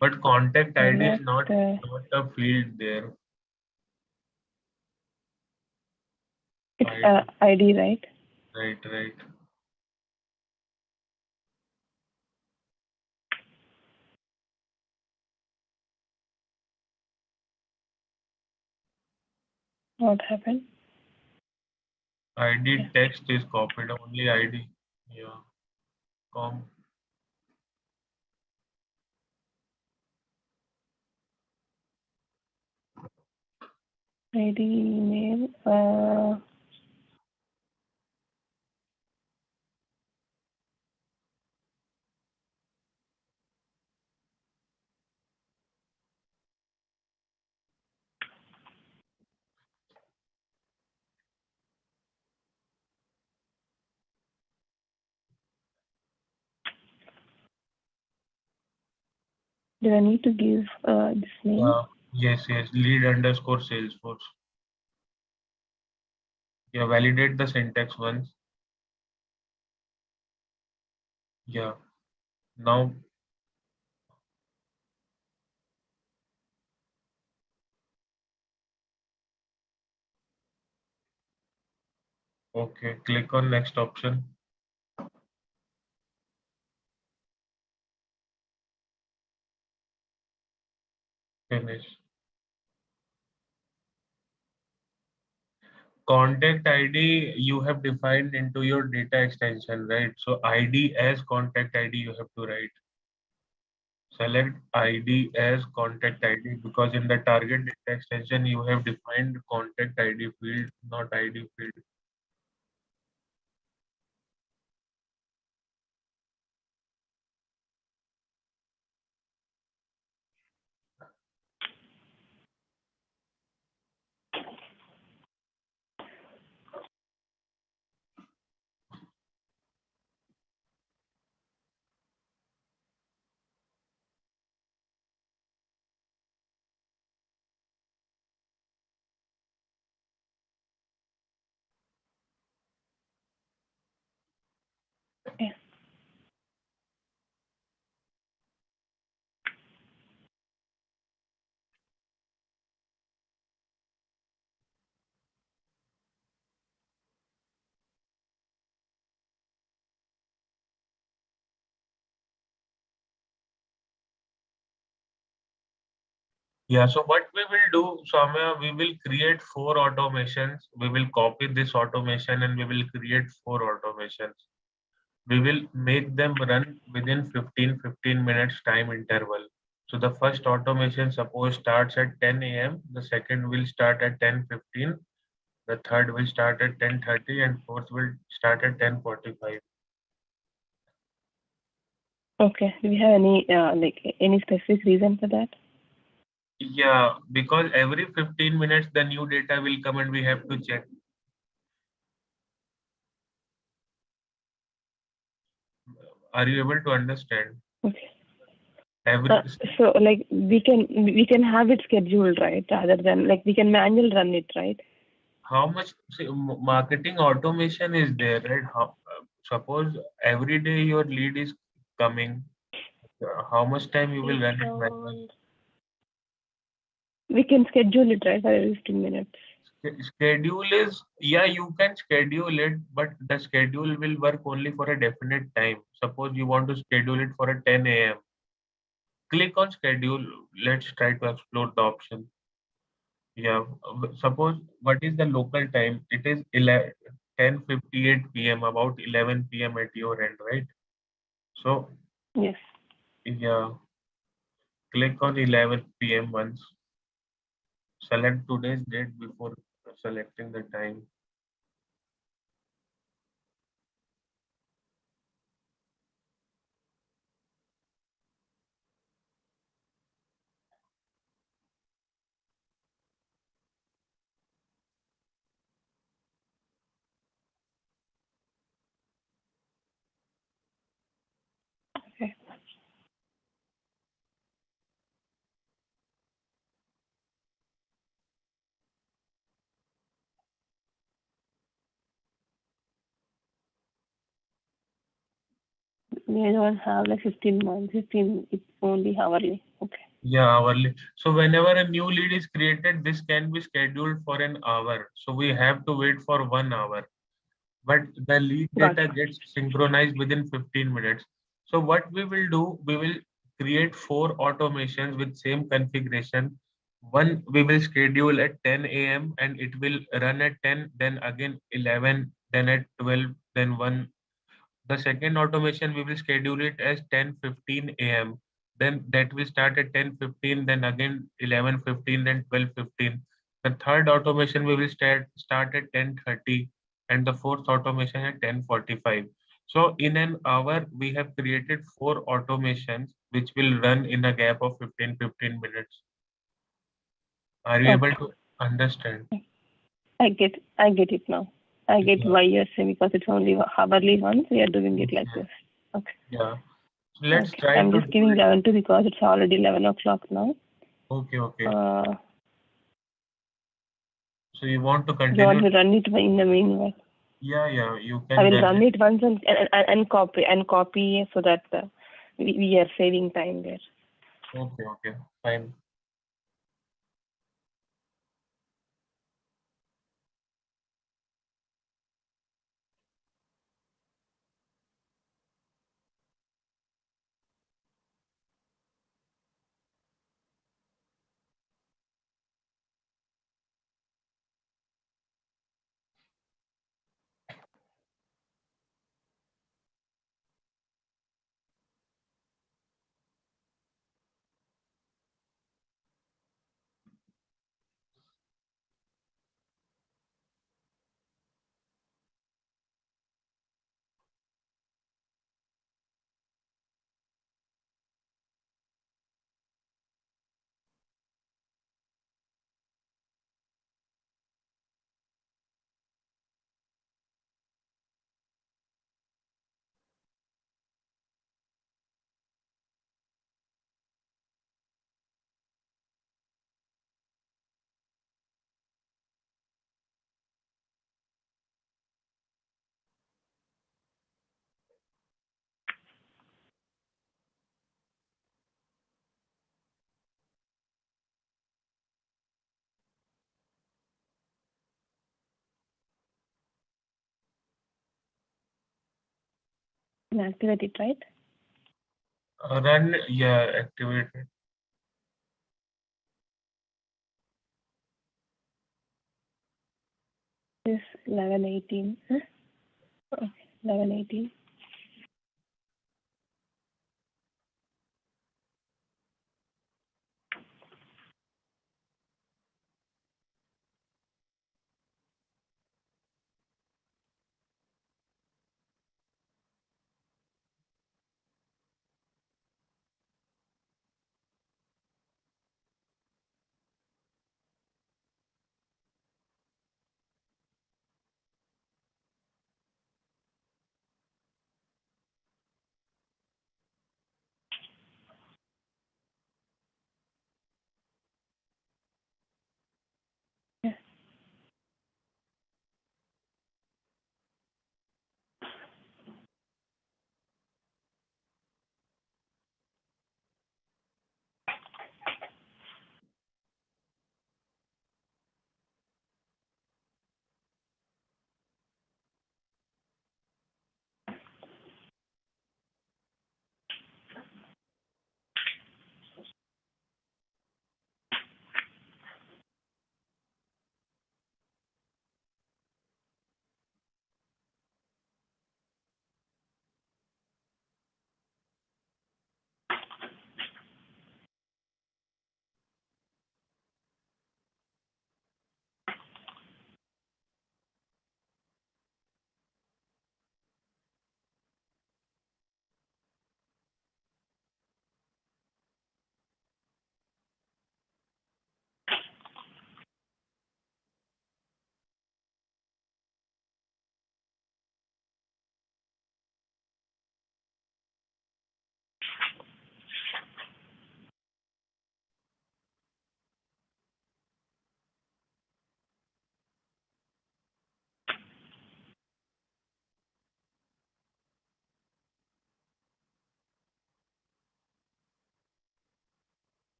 But contact ID is Select, not a field there. it's ID. ID, right? Right. What happened? ID text is copied, only ID. Yeah. Com. ID, email. Do I need to give this name? Yes. Lead underscore Salesforce. Yeah. Validate the syntax once. Yeah. Now, okay. Click on next option. Finish. Contact ID you have defined into your data extension, right? So ID as contact ID you have to write. Select ID as contact ID, because in the target data extension you have defined contact ID field, not ID field. Okay. Yeah, so what we will do, Soumya, we will create 4 automations. We will copy this automation and we will create 4 automations. we will make them run within 15 minutes time interval. So the first automation suppose starts at 10 a.m., the second will start at 10:15, the third will start at 10:30, and fourth will start at 10:45. Okay. Do we have any any specific reason for that? Yeah, because every 15 minutes the new data will come and we have to check. Are you able to understand? Okay. Every So like we can have it scheduled, right? Rather than like we can manual run it, right? how much marketing automation is there, right? Suppose every day your lead is coming, how much time you will run it manually? We can schedule it, right, for every 15 minutes. Schedule is, yeah, you can schedule it, but the schedule will work only for a definite time. Suppose you want to schedule it for a 10 a.m. Click on schedule. Let's try to explore the option. Yeah, suppose what is the local time? It is 10:58 p.m. about 11 p.m. at your end, right? So Yes. yeah, click on 11 p.m. once. Select today's date before selecting the time. Okay. We don't have like 15 months. 15, it's only hourly. Okay. Yeah, hourly. So whenever a new lead is created, this can be scheduled for an hour. So we have to wait for 1 hour. But the lead Got data it. gets synchronized within 15 minutes. So what we will do, we will create 4 automations with same configuration. One we will schedule at 10 a.m. and it will run at 10, then again 11, then at 12, then 1. The second automation we will schedule it as 10:15 a.m. Then that will start at 10:15, then again 11:15, then 12:15. The third automation we will start at 10:30 and the fourth automation at 10:45. So in an hour we have created 4 automations which will run in a gap of 15 minutes. Are you able Okay. to understand? I get it now. I get Yeah. why you're saying, because it's only hourly once we are doing it like this. Okay. Yeah. So let's Okay. try I'm to just do giving it. 11 to because it's already 11 o'clock now. Okay, okay. Uh, So you want to you want continue? to run it in the meanwhile? Yeah, yeah, you I can will run run it. it once and copy so that we are saving time there. Okay, okay, fine. And activate it, right? Run, yeah, activate it. This 11:18. Huh? Okay, 11:18.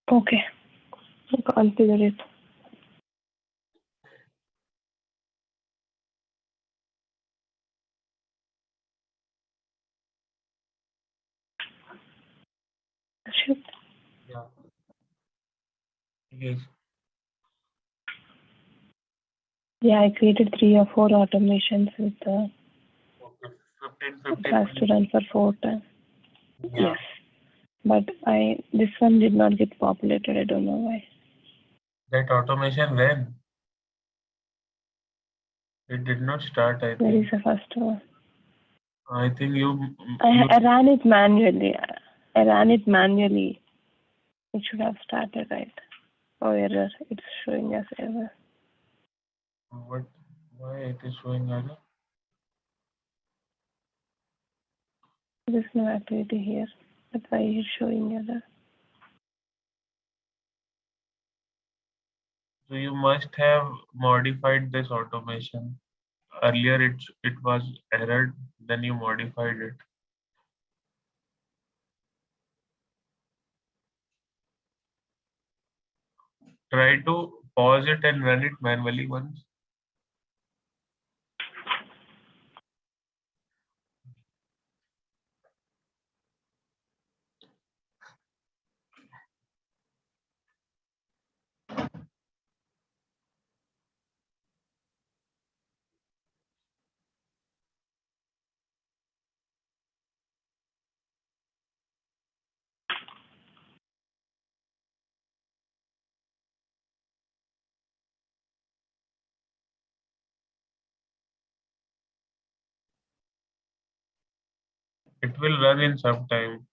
Okay. I configure it. Shoot. Yeah. Yes. Yeah, I created 3 or 4 automations with Okay. 15, it has to run for 4 times. Yeah. Yes. But this one did not get populated. I don't know why. That automation when? It did not start, I Where is think. the first one? I think you I ran it manually. It should have started, right? Oh, error. It's showing us error. why it is showing error? There is no activity here. But why is it showing error? So you must have modified this automation. Earlier it was errored, then you modified it. Try to pause it and run it manually once. It will run in some time.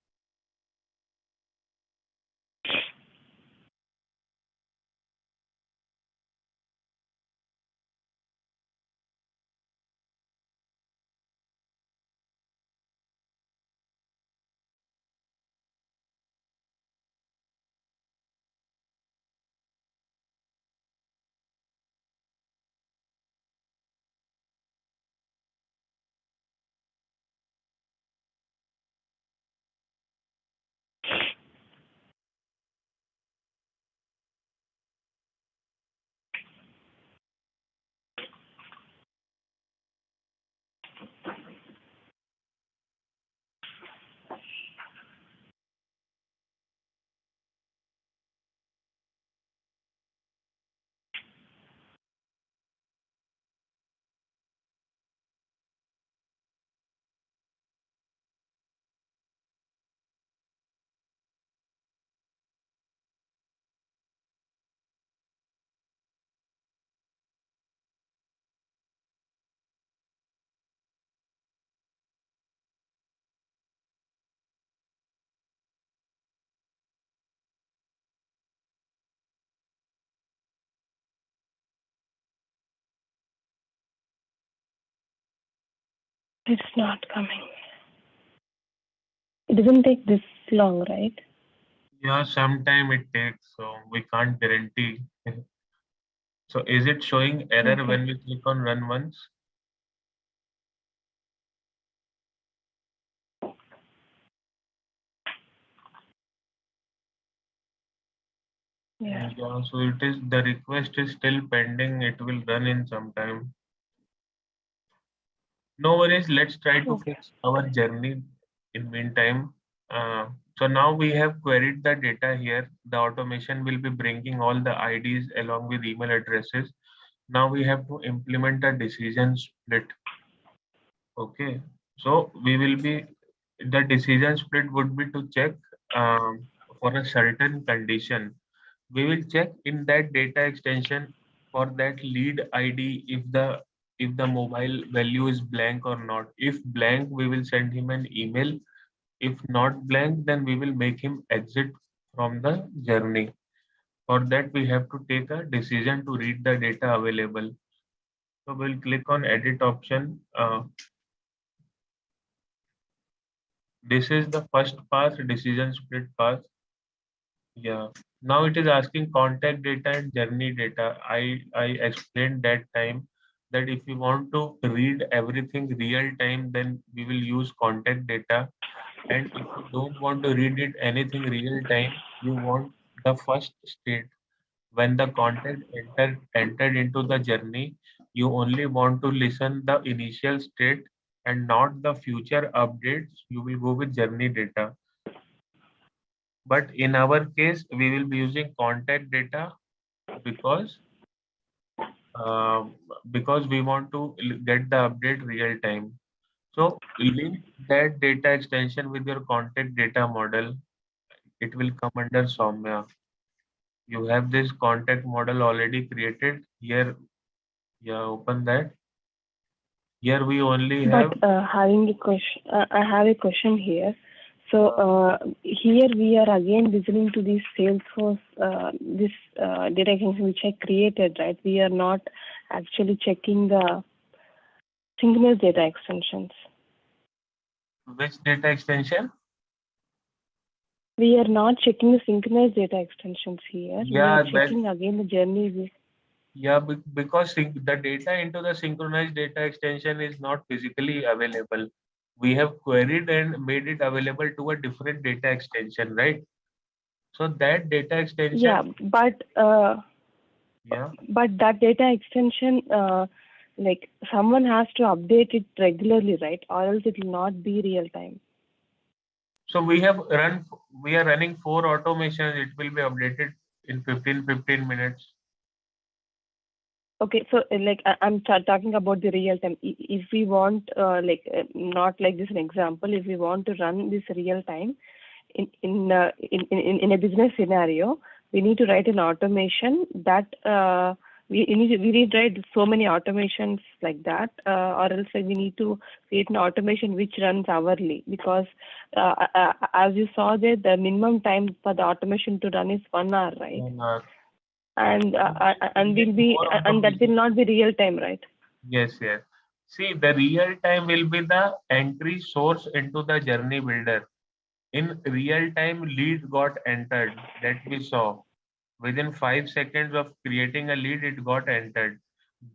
It's not coming. It doesn't take this long, right? Yeah, sometime it takes, so we can't guarantee. So is it showing error Okay. when we click on run once? Yeah. Yeah, so it is, the request is still pending. It will run in some time. No worries. Let's try to Okay. fix our journey in meantime. So now we have queried the data here. The automation will be bringing all the IDs along with email addresses. Now we have to implement a decision split. Okay. So we will be, the decision split would be to check for a certain condition. We will check in that data extension for that lead ID if the mobile value is blank or not. If blank, we will send him an email. If not blank, then we will make him exit from the journey. For that, we have to take a decision to read the data available. So we'll click on edit option. This is the first pass, decision split pass. Yeah. Now it is asking contact data and journey data. I explained that time that if you want to read everything real time, then we will use contact data. And if you don't want to read it anything real time, you want the first state. When the content entered into the journey, you only want to listen the initial state and not the future updates. You will go with journey data. But in our case, we will be using contact data because um, because we want to get the update real time. So link that data extension with your contact data model. It will come under Soumya. You have this contact model already created here. Yeah, open that. Here we only have. But having a question, I have a question here. So here we are again listening to this Salesforce, this data extension which I created, right? We are not actually checking the synchronous data extensions. Which data extension? We are not checking the synchronous data extensions here. Yeah, we are checking again the journey. Yeah, because the data into the synchronized data extension is not physically available. We have queried and made it available to a different data extension, right? So that data extension. Yeah, but but that data extension, like someone has to update it regularly, right? Or else it will not be real time. So we are running 4 automations. It will be updated in 15 minutes. Okay, so like I'm talking about the real time. If we want, not like this an example, if we want to run this real time in a business scenario, we need to write an automation that we need to write so many automations like that, or else we need to create an automation which runs hourly, because as you saw there, the minimum time for the automation to run is 1 hour, right? 1 hour. And that will not be real time, right? Yes. See, the real time will be the entry source into the journey builder. In real time, lead got entered, that we saw. Within 5 seconds of creating a lead, it got entered.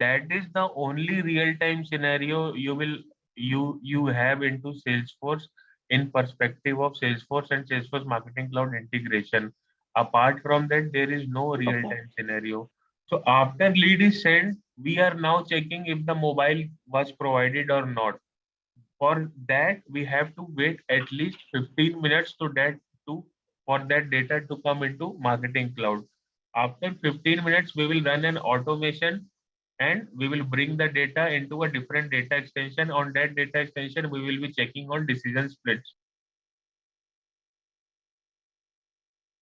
That is the only real time scenario you have into Salesforce in perspective of Salesforce and Salesforce Marketing Cloud integration. Apart from that, there is no real time scenario. So after lead is sent, we are now checking if the mobile was provided or not. For that, we have to wait at least 15 minutes for that data to come into Marketing Cloud. After 15 minutes, we will run an automation and we will bring the data into a different data extension. On that data extension, we will be checking on decision splits.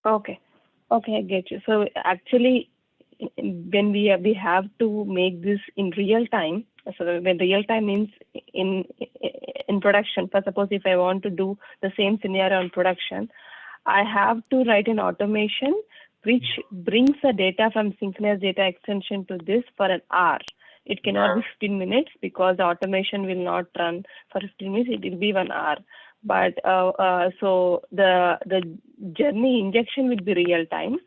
Okay, I get you. So actually, when we have to make this in real time. So when real time means in production. For suppose if I want to do the same scenario in production, I have to write an automation which brings the data from synchronous data extension to this for an hour. It cannot be 15 minutes because the automation will not run for 15 minutes. It will be 1 hour. But so the journey injection will be real time,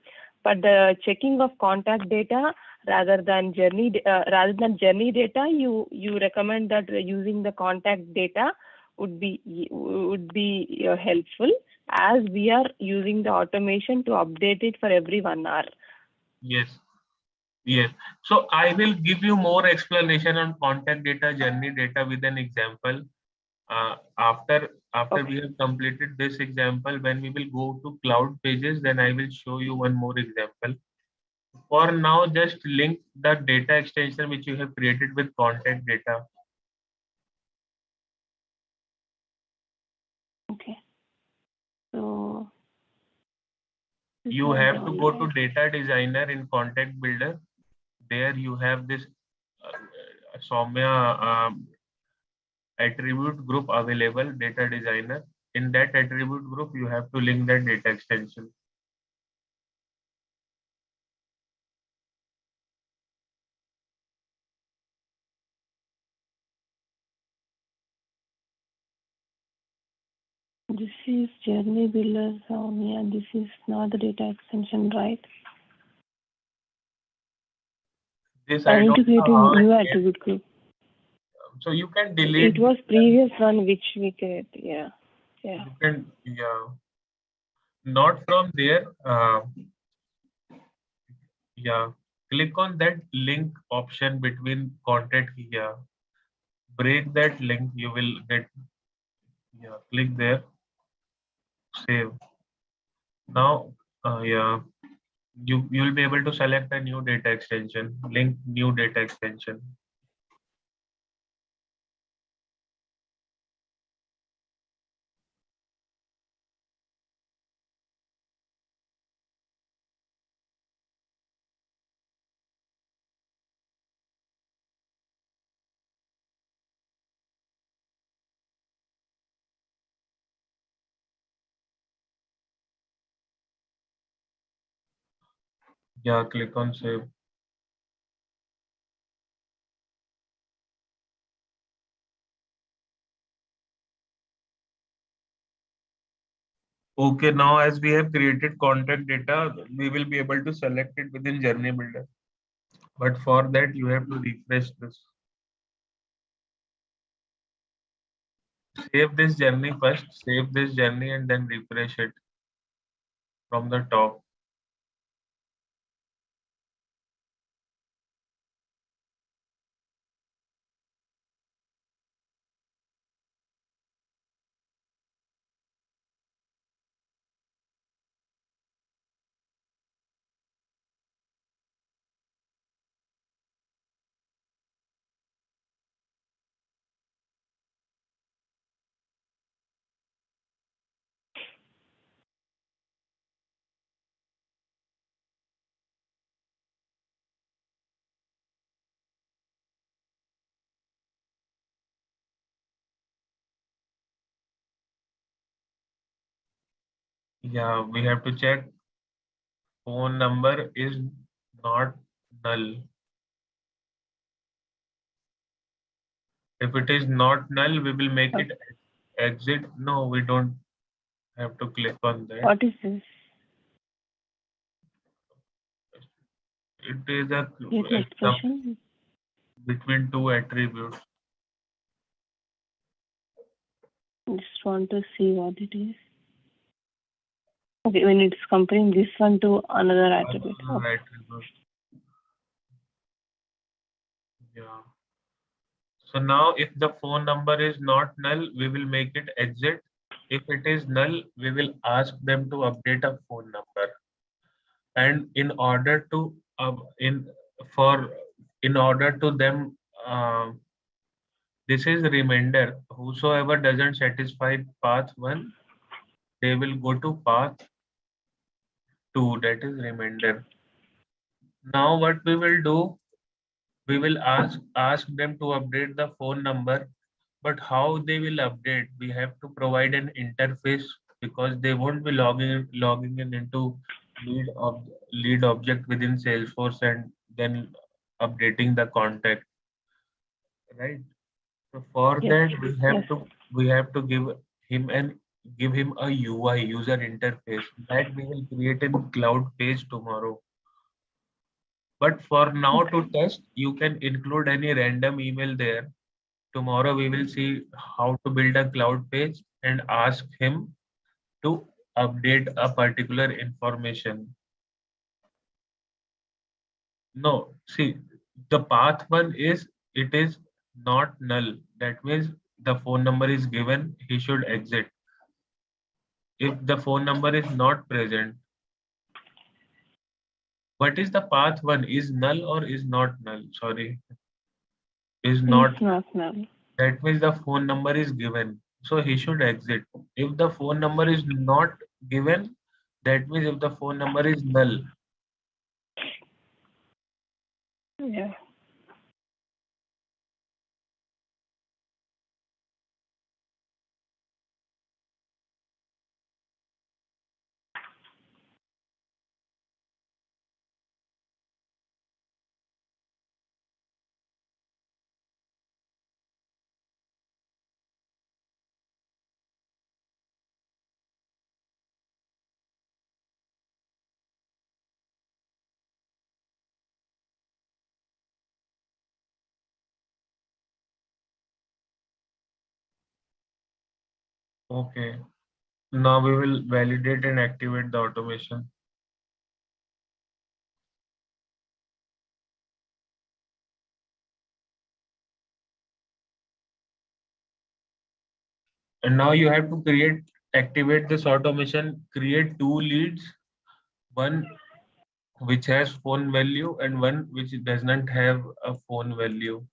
but the checking of contact data rather than journey data, you recommend that using the contact data would be helpful, as we are using the automation to update it for every 1 hour. Yes. So I will give you more explanation on contact data, journey data with an example. After we have completed this example, when we will go to cloud pages, then I will show you one more example. For now, just link the data extension which you have created with contact data. Okay. So you have to go to data designer in contact builder. There you have this Soumya attribute group available, data designer. In that attribute group, you have to link that data extension. This is journey builder, Soumya. This is not the data extension, right? This I need to create a new attribute group. So you can delete. It was previous one which we created. Yeah. You can, not from there. Yeah, click on that link option between contact here. Break that link, you will get, yeah, click there, save. Now, yeah, you will be able to select a new data extension, link new data extension. Yeah, click on save. Okay, now as we have created contact data, we will be able to select it within Journey Builder. But for that, you have to refresh this. Save this journey first, save this journey and then refresh it from the top. Yeah, we have to check phone number is not null. If it is not null, we will make it exit. No, we don't have to click on that. What is this? It is a expression between two attributes. Just want to see what it is. Okay, when it's comparing this one to another attribute. Okay. Attribute. Yeah. So now if the phone number is not null, we will make it exit. If it is null, we will ask them to update a phone number. And in order to for in order to them, this is reminder. Whosoever doesn't satisfy path 1, they will go to path 2. That is reminder. Now what we will do, we will ask them to update the phone number, but how they will update, we have to provide an interface because they won't be logging in into lead object within Salesforce and then updating the contact, right? So for Yes. that we have to give him a UI, user interface, that we will create in cloud page tomorrow. But for now, to test, you can include any random email there. Tomorrow we will see how to build a cloud page and ask him to update a particular information. No, see, the path 1 is it is not null. That means the phone number is given, he should exit. If the phone number is not present, what is the path 1? Is null or is not null? Sorry, is not. It's not null. That means the phone number is given. So he should exit. If the phone number is not given, that means if the phone number is null. Yeah. Okay. Now we will validate and activate the automation. And now you have to activate this automation, create two leads, one which has phone value and one which does not have a phone value.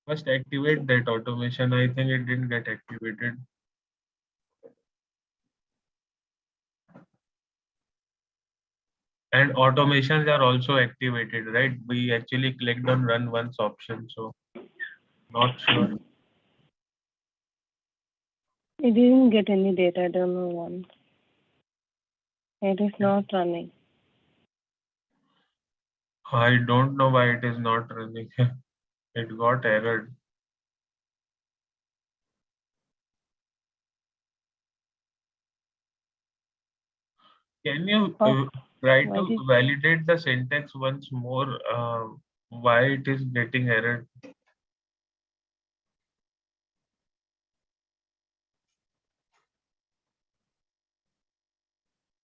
First activate that automation. I think it didn't get activated. And automations are also activated, right? We actually clicked on run once option, so not sure. It didn't get any data, I don't know why. It is not running. I don't know why it is not running. It got errored. Can you try to validate the syntax once more? Why it is getting errored?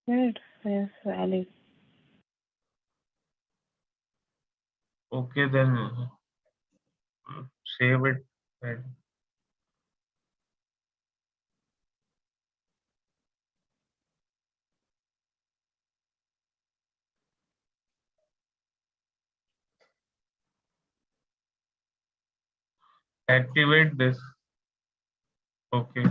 It says valid. Okay, then save it. And activate this. Okay.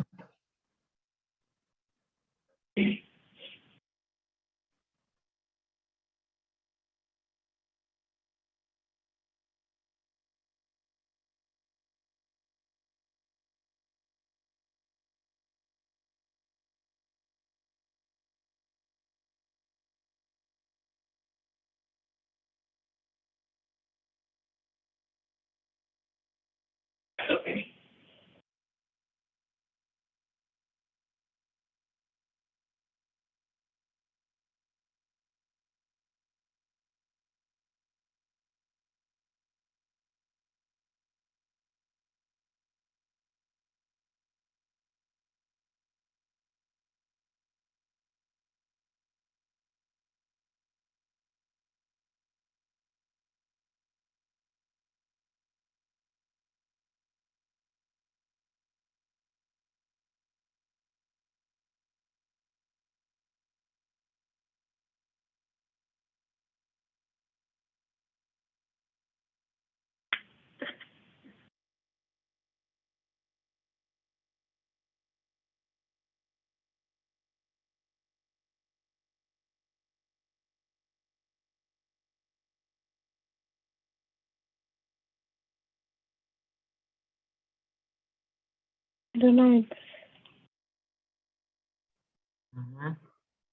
I don't know.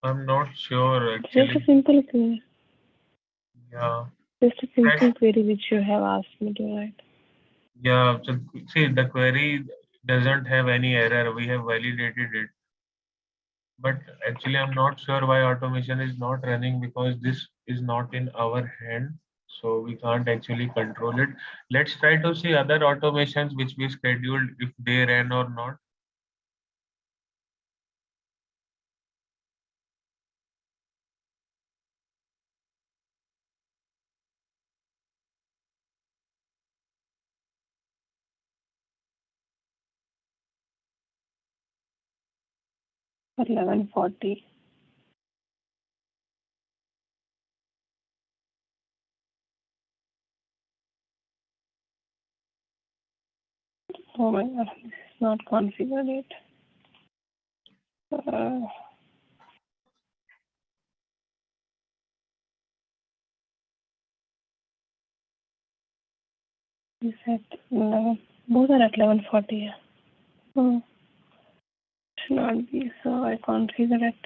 I'm not sure actually. Just a simple query. Yeah. Just a simple query which you have asked me to write. Yeah. So see, the query doesn't have any error. We have validated it. But actually, I'm not sure why automation is not running because this is not in our hand. So we can't actually control it. Let's try to see other automations which we scheduled if they ran or not. For 11:40. Oh my god, this is not configured yet. Is at 11. Both are at 11:40. Yeah. Oh, should not be. So I configured at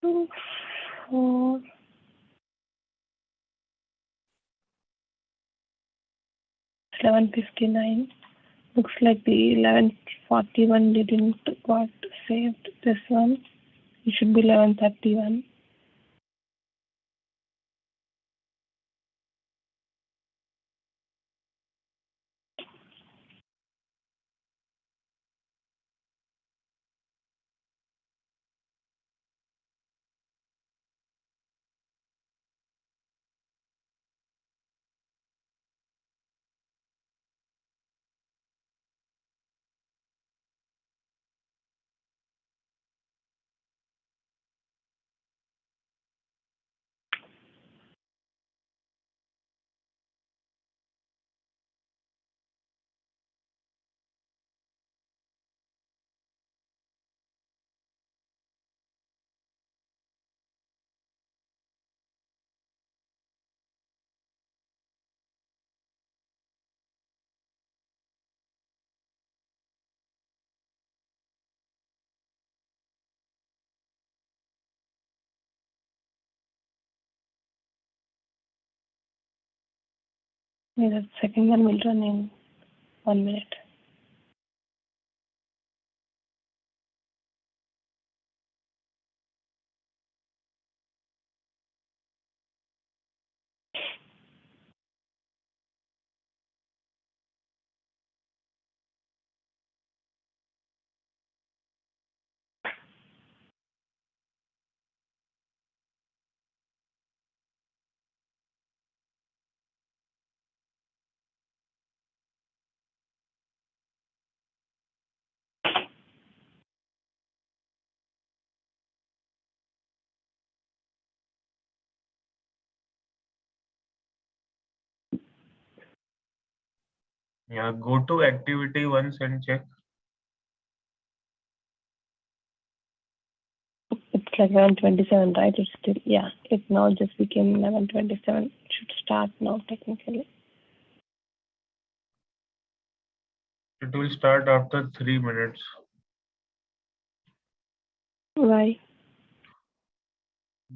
2, 4, 11:59. Looks like the 11:41 didn't got saved. This one, it should be 11:31. Yeah, the second one will run in 1 minute. Yeah, go to activity once and check. It's like 11:27, right? It's still, yeah, it now just became 11:27. It should start now technically. It will start after 3 minutes. Why?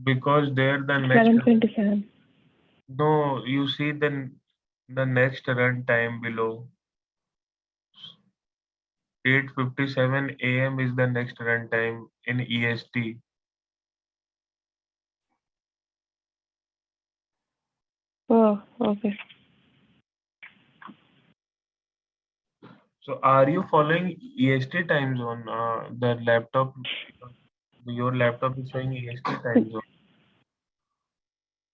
Because there the It's next 11:27. no, you see the next run time below. 8:57 a.m. is the next run time in EST. Oh, okay. So are you following EST time zone? The laptop, your laptop is showing EST time zone.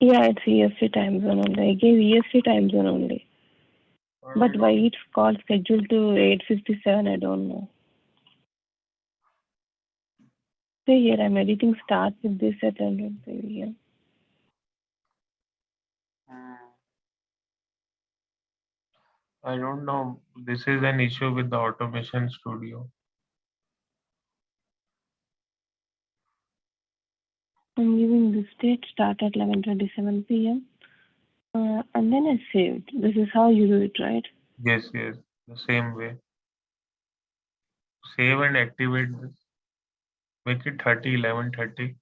Yeah, it's EST time zone only. I gave EST time zone only. But why it's called scheduled to 8:57, I don't know. See here, I'm editing start with this at 100 p.m. I don't know. This is an issue with the automation studio. I'm giving this date start at 11:27 p.m. And then I saved. This is how you do it, right? Yes, yes, the same way. Save and activate this. Make it 30, 11:30.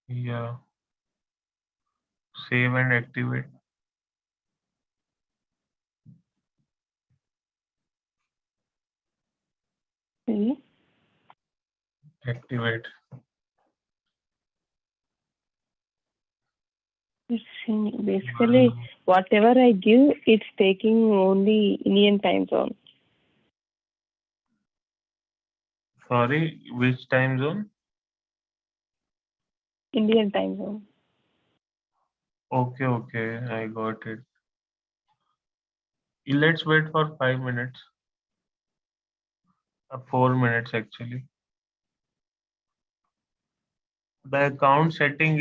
Yeah. Save and activate. See? Activate. Basically, whatever I give, it's taking only Indian time zone. Sorry, which time zone? Indian time zone. Okay, okay, I got it. Let's wait for 5 minutes. 4 minutes actually. The account setting,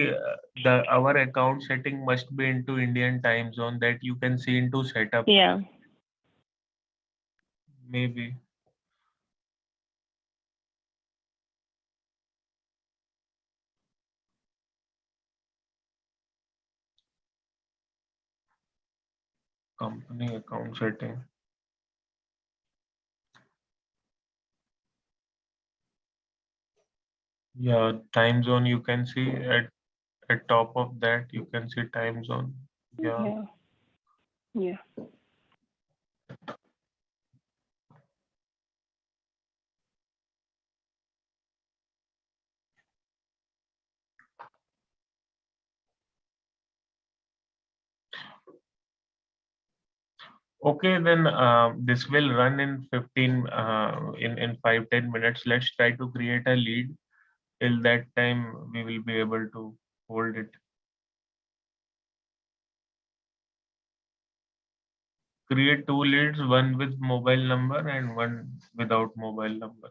the our account setting must be into Indian time zone that you can see into setup. Yeah. Maybe. Company account setting. Yeah, time zone you can see at top of that you can see time zone. Yeah. Yeah. Yeah. Okay, then this will run in 15 in 5-10 minutes. Let's try to create a lead. Till that time, we will be able to hold it. Create two leads, one with mobile number and one without mobile number.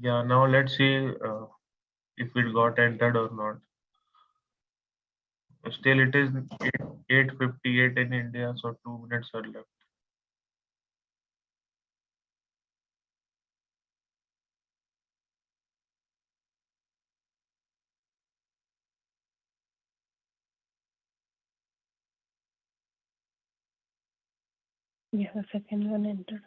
Yeah, now let's see if it got entered or not. Still it is 8:58 in India, so 2 minutes are left. Yeah, the second one entered.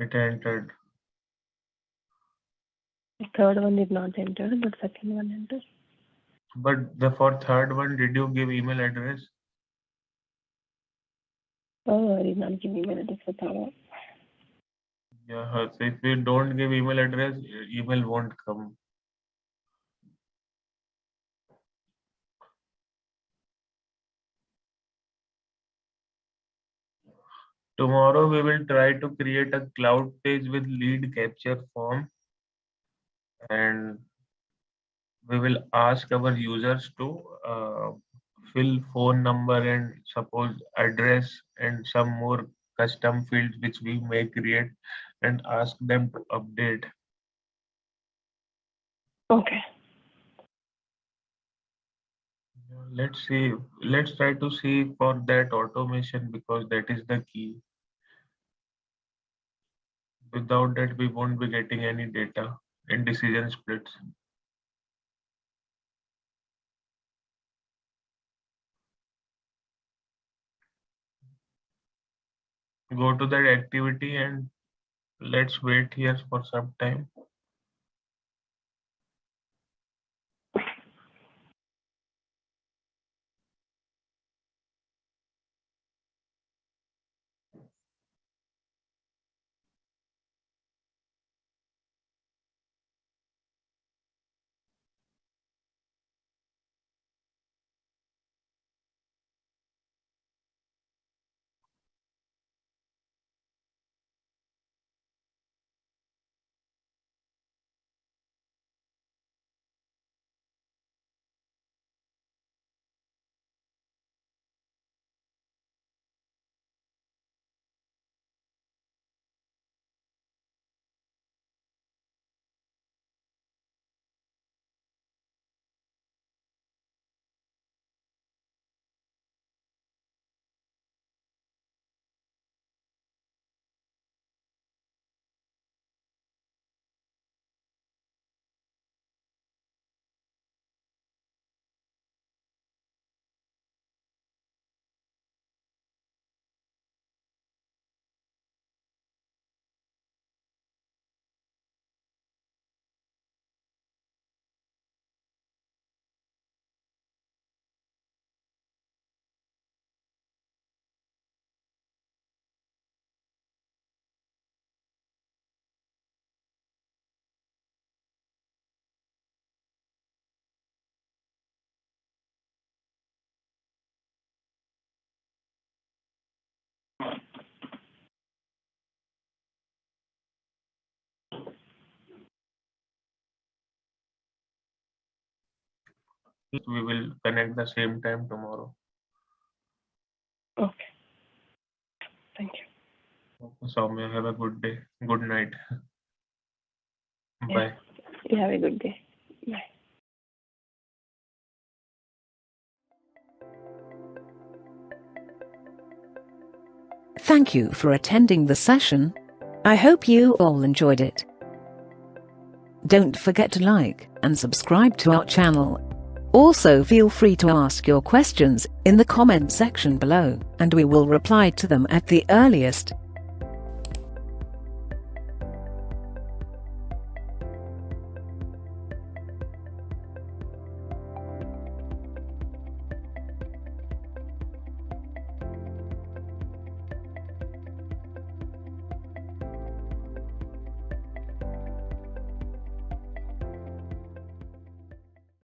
It entered. The third one did not enter, but second one entered. But for third one, did you give email address? Oh, I did not give email address for third one. Yeah, so if you don't give email address, email won't come. Tomorrow we will try to create a cloud page with lead capture form, and we will ask our users to fill phone number and suppose address and some more custom fields which we may create and ask them to update. Okay. Let's see. Let's try to see for that automation because that is the key. Without that, we won't be getting any data in decision splits. Go to that activity and let's wait here for some time. We will connect the same time tomorrow. Okay. Thank you. Soumya, have a good day. Good night. Yeah. Bye. You have a good day. Bye. Thank you for attending the session. I hope you all enjoyed it. Don't forget to like and subscribe to our channel. Also, feel free to ask your questions in the comment section below, and we will reply to them at the earliest.